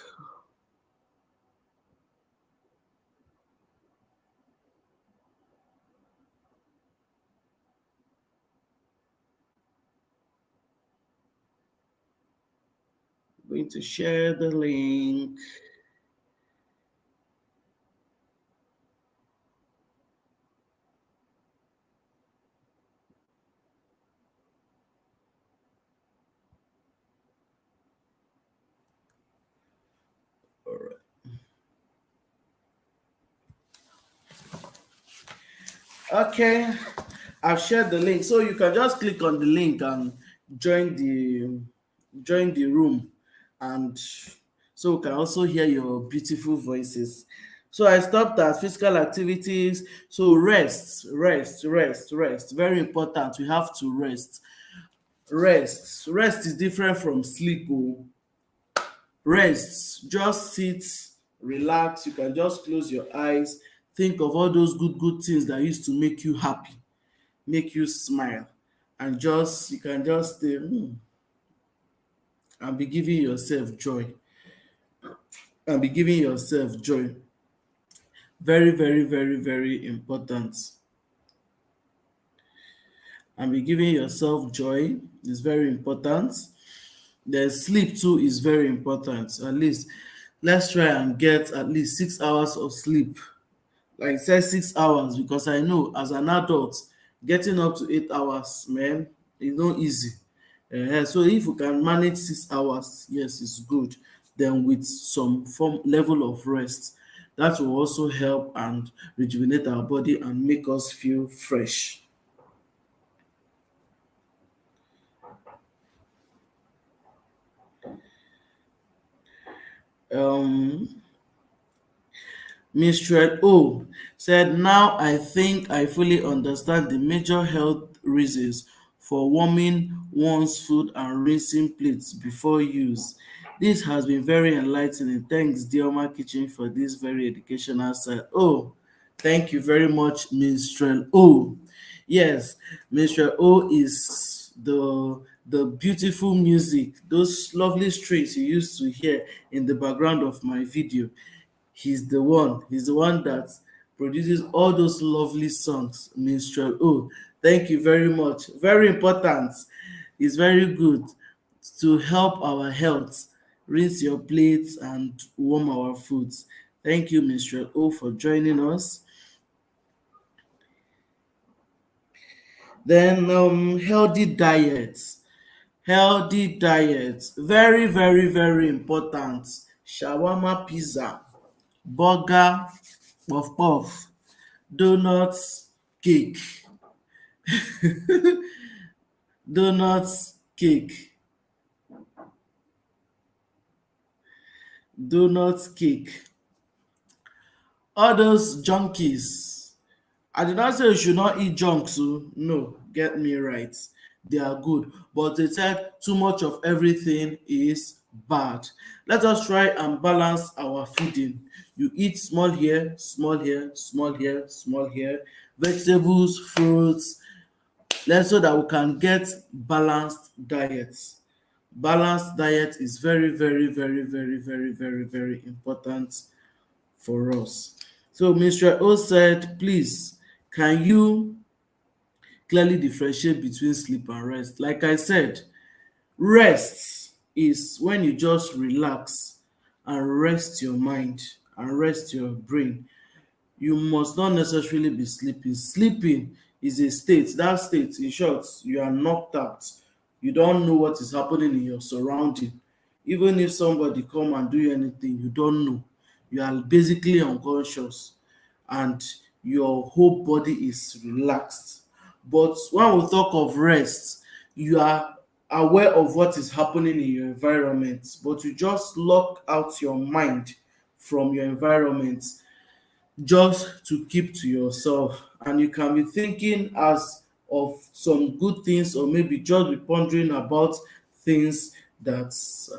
I'm going to share the link. All right. Okay, I've shared the link, so you can just click on the link and join the join the room, and so we can also hear your beautiful voices. So I stopped at physical activities. So rest. Very important. We have to rest. Rest is different from sleep. Oh. Rest, just sit, relax. You can just close your eyes, think of all those good things that used to make you happy, make you smile, and just you can just stay and be giving yourself joy and be giving yourself joy. Very important. And be giving yourself joy is very important. Then sleep too is very important. At least let's try and get at least 6 hours of sleep. Like say 6 hours, because I know as an adult, getting up to 8 hours, man, is not easy. So if you can manage 6 hours, yes, it's good. Then with some form level of rest, that will also help and rejuvenate our body and make us feel fresh. Um, Mr. O said, now I think I fully understand the major health reasons for warming one's food and rinsing plates before use. This has been very enlightening. Thanks, Dioma Kitchen, for this very educational side. Oh, thank you very much, Mr. O. Yes, Mr. O is the beautiful music, those lovely strings you used to hear in the background of my video. He's the one that produces all those lovely songs. Minstrel. Oh, thank you very much. Very important. It's very good to help our health. Rinse your plates and warm our foods. Thank you, Minstrel O, for joining us. Then healthy diets. Healthy diets. Very important. Shawarma pizza, burger, puff puff, donuts, cake, donuts, cake, donuts, cake. All those junkies. I did not say you should not eat junk, so no, get me right. They are good, but they said too much of everything is bad. Let us try and balance our feeding. You eat small here, small here, small here, small here, vegetables, fruits, let's so that we can get balanced diets. Balanced diet is very important for us. So Mr. O said, please, can you clearly differentiate between sleep and rest? Like I said, rest is when you just relax and rest your mind and rest your brain. You must not necessarily be sleeping. Sleeping is a state. That state, in short, you are knocked out. You don't know what is happening in your surrounding. Even if somebody come and do anything, you don't know. You are basically unconscious and your whole body is relaxed. But when we talk of rest, you are aware of what is happening in your environment, but you just lock out your mind from your environment just to keep to yourself. And you can be thinking as of some good things, or maybe just be pondering about things that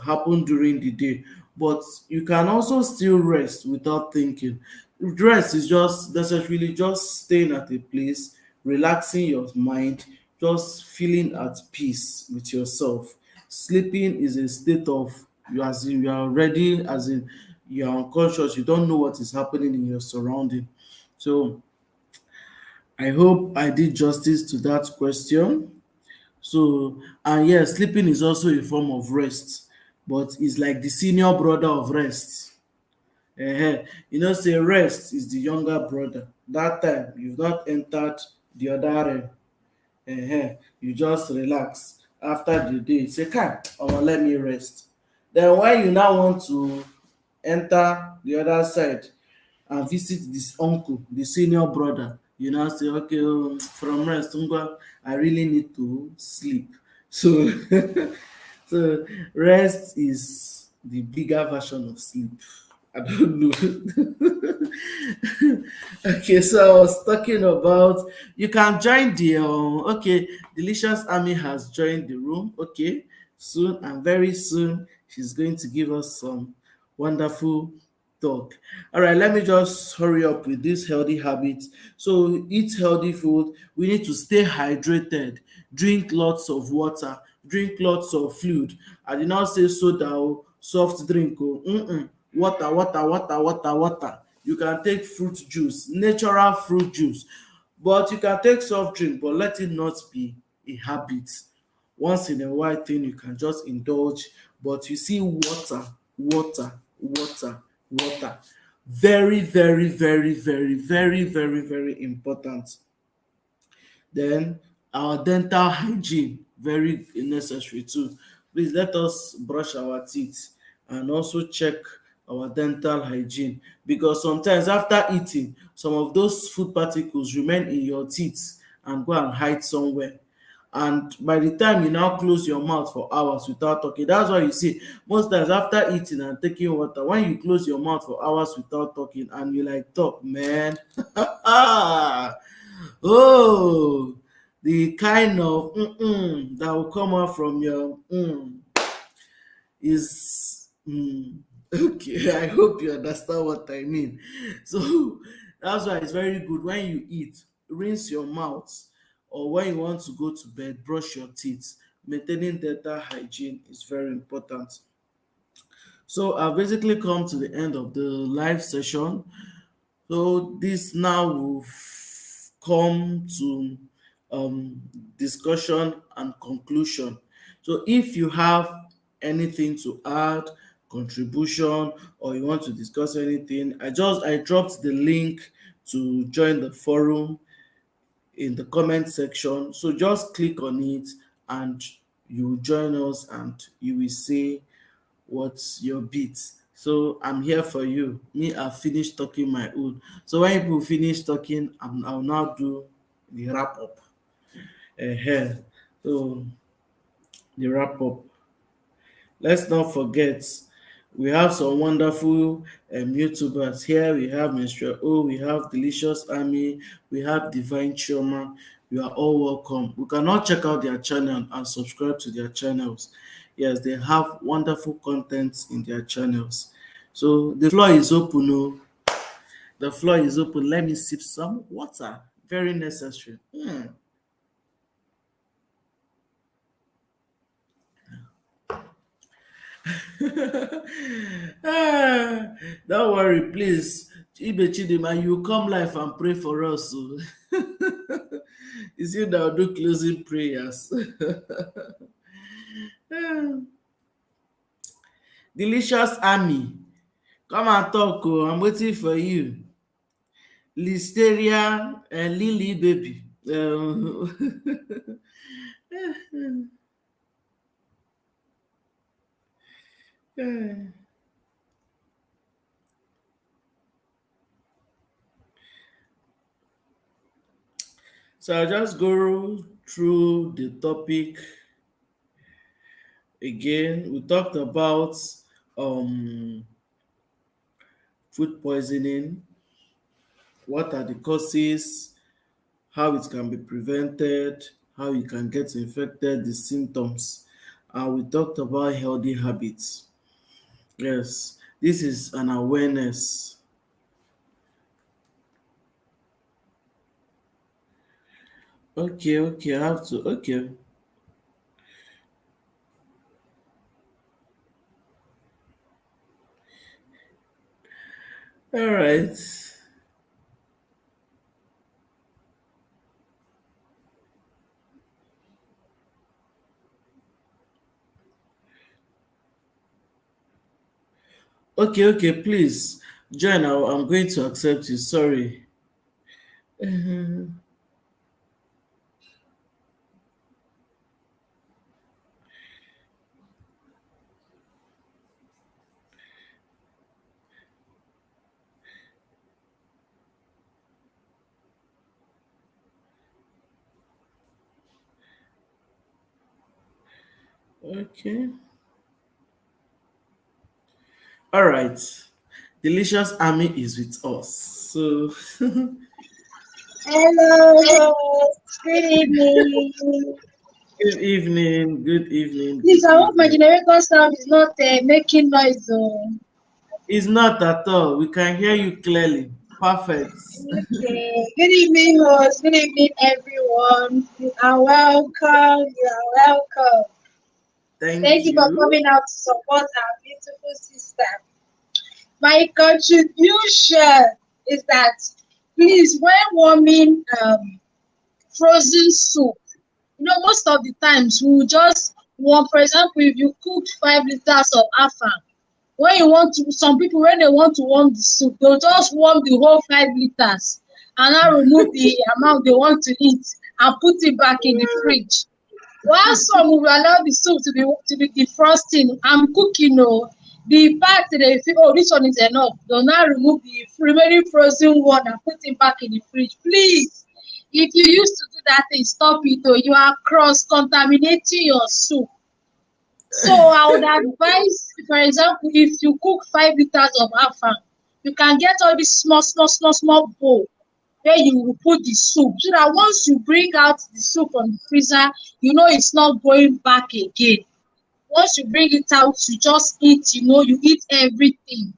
happen during the day. But you can also still rest without thinking. Rest is just necessarily just staying at a place, relaxing your mind, just feeling at peace with yourself. Sleeping is a state of, you as in you are ready, as in you are unconscious, you don't know what is happening in your surrounding. So I hope I did justice to that question. So, and yes, sleeping is also a form of rest, but it's like the senior brother of rest. You know, say rest is the younger brother. That time you've not entered the other realm. You just relax after the day. Say, "Kai, omo, let me rest." Then when you now want to enter the other side and visit this uncle, the senior brother, you now say, "Okay, from rest, ngwa, I really need to sleep." So, so rest is the bigger version of sleep. I don't know. Okay, so I was talking about, you can join the okay, Delicious Army has joined the room. Okay, soon and very soon she's going to give us some wonderful talk. All right, let me just hurry up with this healthy habits. So eat healthy food. We need to stay hydrated, drink lots of water, drink lots of fluid. I did not say soda o, soft drink o. Water, water, water, water, water. You can take fruit juice, natural fruit juice, but you can take soft drink, but let it not be a habit. Once in a while thing you can just indulge, but you see, water, water, water, water, very, very, very, very, very, very, very important. Then our dental hygiene, very necessary too. Please let us brush our teeth and also check our dental hygiene, because sometimes after eating, some of those food particles remain in your teeth and go and hide somewhere. And by the time you now close your mouth for hours without talking, that's why you see most times after eating and taking water, when you close your mouth for hours without talking and you like talk, man, oh, the kind of that will come out from your is okay. I hope you understand what I mean. So that's why it's very good when you eat, rinse your mouth, or when you want to go to bed, brush your teeth. Maintaining dental hygiene is very important. So I've basically come to the end of the live session. So this now will come to discussion and conclusion. So if you have anything to add, contribution, or you want to discuss anything, I dropped the link to join the forum in the comment section. So just click on it and you will join us and you will say what's your beat. So I'm here for you. Me, I've finished talking my own. So when people finish talking, I'll now do the wrap up. uh So the wrap up. Let's not forget, we have some wonderful YouTubers here. We have Mr. O, we have Delicious Army, we have Divine Chioma. You are all welcome. We cannot check out their channel and subscribe to their channels. Yes, they have wonderful content in their channels. So the floor is open. Oh, the floor is open. Let me sip some water. Very necessary. Ah, don't worry, please. Ibe Chidima, you come live and pray for us. Oh. It's you that will do closing prayers. Ah, Delicious Army, come and talk. Oh, I'm waiting for you. Listeria and Lily baby. So I'll just go through the topic again. We talked about um food poisoning, what are the causes, how it can be prevented, how you can get infected, the symptoms. And we talked about healthy habits. Yes, this is an awareness. Okay, okay, I have to. Okay, all right. Okay, okay, please join. I'm going to accept you. Sorry. Mhm. Okay. All right. Delicious Army is with us. So, Hello, good evening. good evening. Good evening. Please, Good I hope my evening. generator sound is not making noise. It's not at all. We can hear you clearly. Perfect. Okay. Good evening, host. Good evening, everyone. You are welcome. You are welcome. Thank Thank you for you. coming out to support our beautiful sister. My contribution is that please, when warming frozen soup, most of the times we will just warm, for example, if you cooked 5 liters of afang, when you want to, some people when they want to warm the soup, they'll just warm the whole 5 liters and now remove the amount they want to eat and put it back in the fridge. While some will allow the soup to be defrosting and cooking, the part they feel, oh, this one is enough, they'll now remove the remaining frozen one and put it back in the fridge. Please, if you used to do that thing, stop it. Oh, you are cross contaminating your soup. So I would advise, for example, if you cook 5 liters of afang, you can get all this small bowl where you will put the soup so that once you bring out the soup from the freezer, you know it's not going back again. Once you bring it out, you just eat, you eat everything.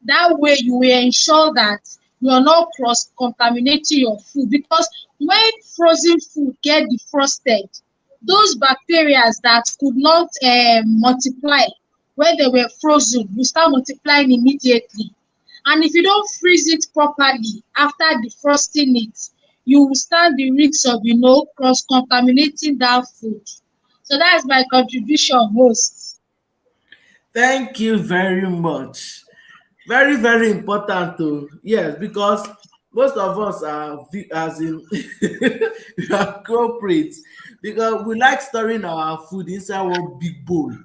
That way you will ensure that you are not cross contaminating your food, because when frozen food get defrosted, those bacteria that could not multiply when they were frozen will start multiplying immediately. And if you don't freeze it properly after defrosting it, you will stand the risk of cross contaminating that food. So that's my contribution, host. Thank you very much. Very, very important too. Yes, because most of us are as in we are culprits because we like storing our food inside one big bowl.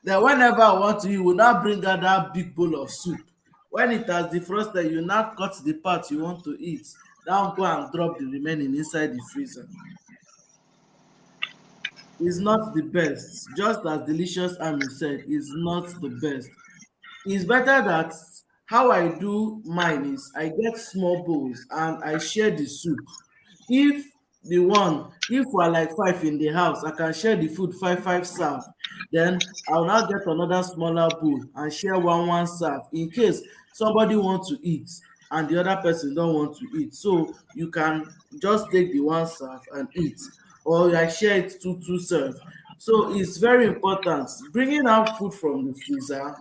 Then whenever I want to eat, we now bring out that big bowl of soup. When it has defrosted, you now cut the part you want to eat. Now go and drop the remaining inside the freezer. It's not the best. Just as Delicious Army said, it's not the best. It's better that how I do mine is I get small bowls and I share the soup. If if we're like five in the house, I can share the food five serve. Then I'll now get another smaller bowl and share one serve in case somebody want to eat and the other person don't want to eat. So you can just take the one serve and eat, or I share it two serve. So it's very important bringing out food from the freezer,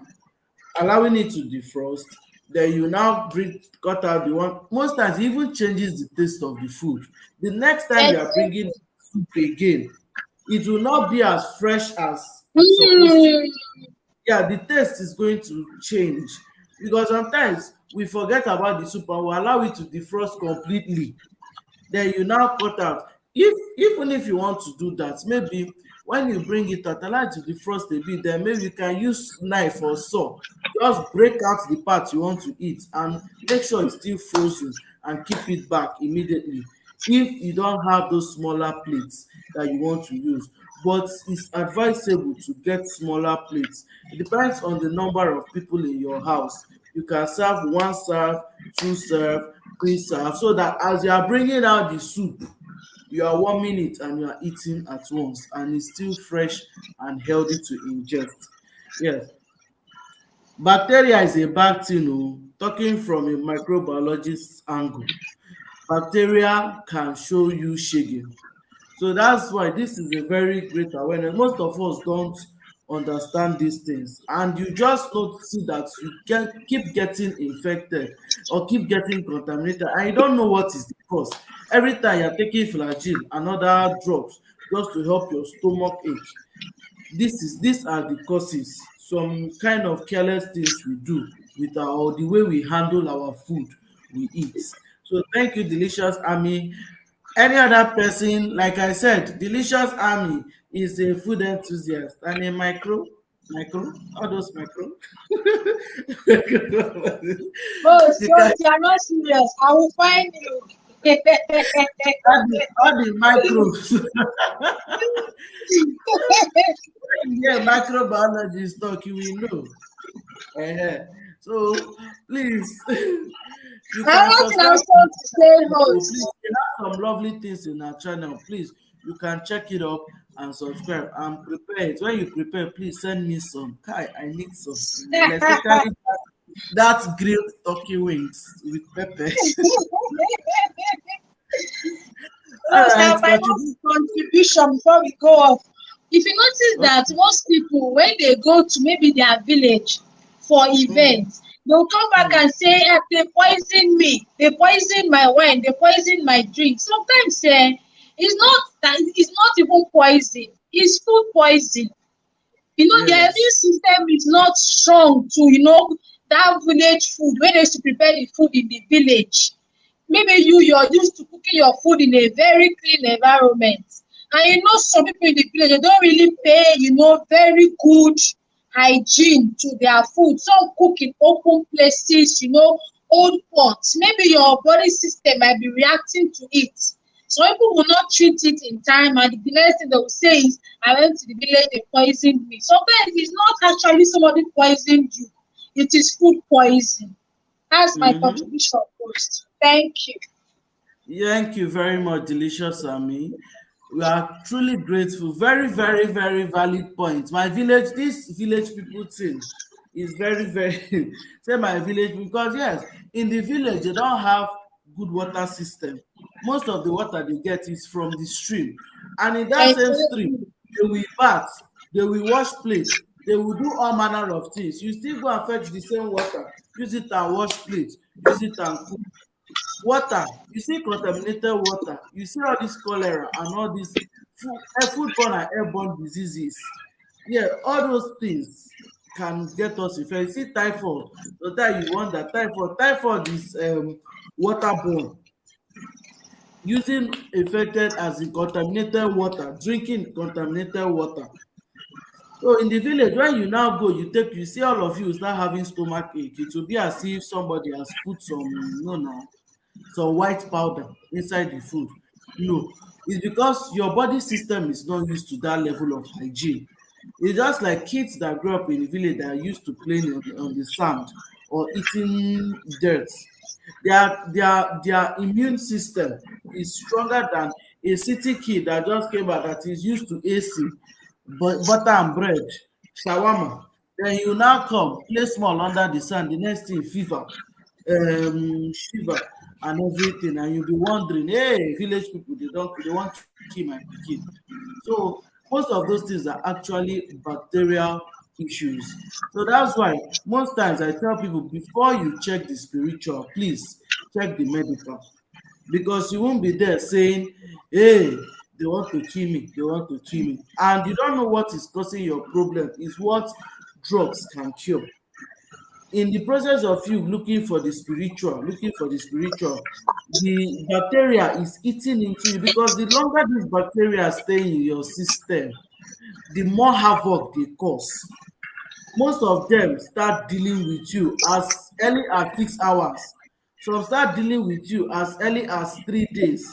allowing it to defrost, then you now bring cut out the one. Most times it even changes the taste of the food. The next time you are bringing Exactly. soup again, it will not be as fresh as it's supposed to. Mm. Yeah, the taste is going to change because sometimes we forget about the soup and we allow it to defrost completely, then you now cut out. If even if you want to do that, maybe when you bring it out, allow it to defrost a bit, then maybe you can use knife or saw, just break out the part you want to eat and make sure it's still frozen and keep it back immediately if you don't have those smaller plates that you want to use. But it's advisable to get smaller plates. It depends on the number of people in your house. You can serve one serve, two serve, three serve, so that as you are bringing out the soup, you are warming it and you are eating at once, and it's still fresh and healthy to ingest. Yes, bacteria is a bad thing. Oh, talking from a microbiologist angle, bacteria can show you shege. So that's why this is a very great awareness. Most of us don't understand these things, and you just don't see that you keep getting infected or keep getting contaminated, and you don't know what is the cause. Every time you're taking flagyl and other drugs just to help your stomach ache, these are the causes. Some kind of careless things we do with our, or the way we handle our food we eat. So thank you, Delicious Army. Any other person, like I said, Delicious Army is a food enthusiast and a all those micro. Oh, You so can you are not serious. I will find you. all the microbes. Yeah, microbiology talk, you will know. Ehen. So please, you I can want to now subscribe to start to say oh, please, host. we have some lovely things in our channel. Please, you can check it up and subscribe and prepare it. When you prepare, please send me some. Kai, I need some. Especially that grilled turkey wings with pepper. All Yes, right, now my last contribute. contribution before we go off. If you notice that Okay. most people, when they go to maybe their village for Mm, events, they'll come back mm, and say, "Ah, they poison me, they poison my wine, they poison my drink." Sometimes it's not that, it's not even poison, it's food poison. Their immune yes. system is not strong to, that village food when they used to prepare the food in the village. Maybe you're used to cooking your food in a very clean environment, and some people in the village, they don't really pay very good hygiene to their food. Some cook in open places, old pots. Maybe your body system might be reacting to it. Some people will not treat it in time, and the next thing they will say is, "I went to the village, they poisoned me." Sometimes it's not actually somebody poisoned you, it is food poison. That's my Mm-hmm. contribution first. Thank you. Thank you very much, Delicious Ami. We are truly grateful. Very, very, very valid point. My village, this village people thing is very, very say my village, because yes, in the village they don't have good water system. Most of the water they get is from the stream, and in that same stream Exactly. they will bath, they will wash plate, they will do all manner of things. You still go and fetch the same water, use it and wash plate, use it and cook. Water, you see contaminated water, you see all this cholera and all this foodborne and airborne diseases. Yeah, all those things can get us infected. You see typhoid, so that you wonder, typhoid is waterborne. Using infected as in contaminated water, drinking contaminated water. So in the village, when you now go, you see all of you start having stomach ache. It will be as if somebody has put some, no, no, some white powder inside the food. No, it's because your body system is not used to that level of hygiene. It's just like kids that grow up in the village that are used to playing on the sand or eating dirt. Their immune system is stronger than a city kid that just came out that is used to AC, butter and bread, shawarma. Then you now come, play small under the sun, the next thing fever, shiver and everything, and you'll be wondering, hey, village people, they want to kill my pikin. So most of those things are actually bacterial issues. So that's why most times I tell people, before you check the spiritual, please check the medical, because you won't be there saying, hey, they want to kill me, they want to kill me, and you don't know what is causing your problem is what drugs can cure. In the process of you looking for the spiritual, the bacteria is eating into you, because the longer this bacteria stay in your system, the more havoc they cause. Most of them start dealing with you as early as 6 hours, some start dealing with you as early as 3 days,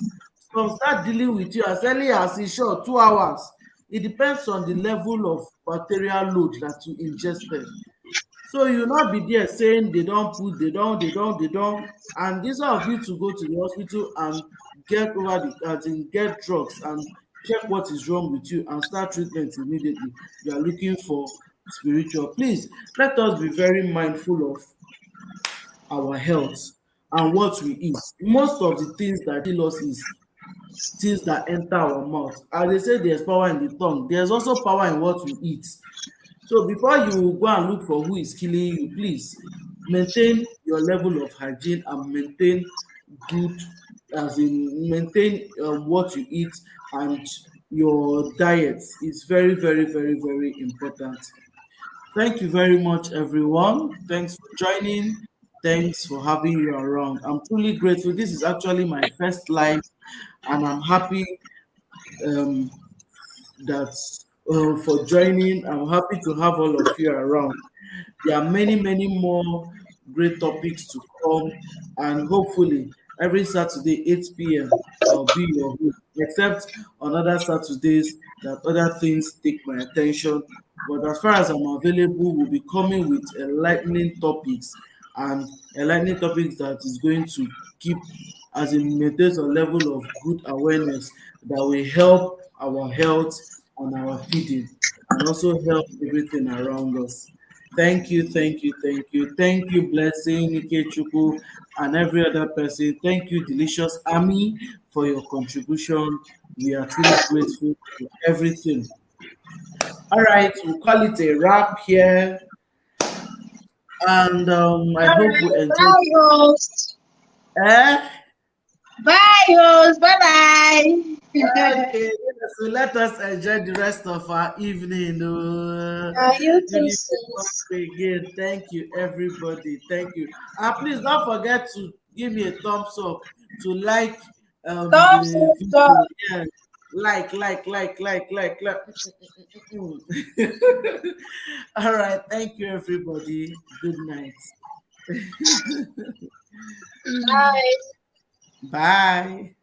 some start dealing with you as early as e short 2 hours. It depends on the level of bacterial load that you ingested. So you not be there saying they don't put, they don't, and instead of you to go to the hospital and get over the as in get drugs and check what is wrong with you and start treatment immediately, you are looking for spiritual. Please let us be very mindful of our health and what we eat. Most of the things that kill us is things that enter our mouth. As they say there's power in the tongue, there's also power in what you eat. So before you go and look for who is killing you, please maintain your level of hygiene and maintain good, as in maintain what you eat, and your diet is very, very, very, very important. Thank you very much, everyone. Thanks for joining. Thanks for having you around. I'm truly grateful. This is actually my first live, and I'm happy um, that for joining. I'm happy to have all of you around. There are many, many more great topics to come, and hopefully every Saturday 8 p.m. I'll be your host, except on other Saturdays that other things take my attention. But as far as I'm available, we'll be coming with enlightening topics, and enlightening topics that is going to keep, as in maintain a level of good awareness that will help our health and our feeding, and also help everything around us. Thank you, thank you, thank you. Thank you, Blessing, Ikechukwu, and every other person. Thank you, Delicious Army, for your contribution. We are truly grateful for everything. All right, we'll call it a wrap here. And I All hope we right, enjoyed. bye, host. Eh? Bye, host. Bye bye. Okay, so let us enjoy the rest of our evening. You Till too, you sis. come again. Thank you, everybody. Thank you. And please don't forget to give me a thumbs up, to like Thumbs the up, dog. video. Yeah. Like. All right. Thank you, everybody. Good night. Bye. Bye.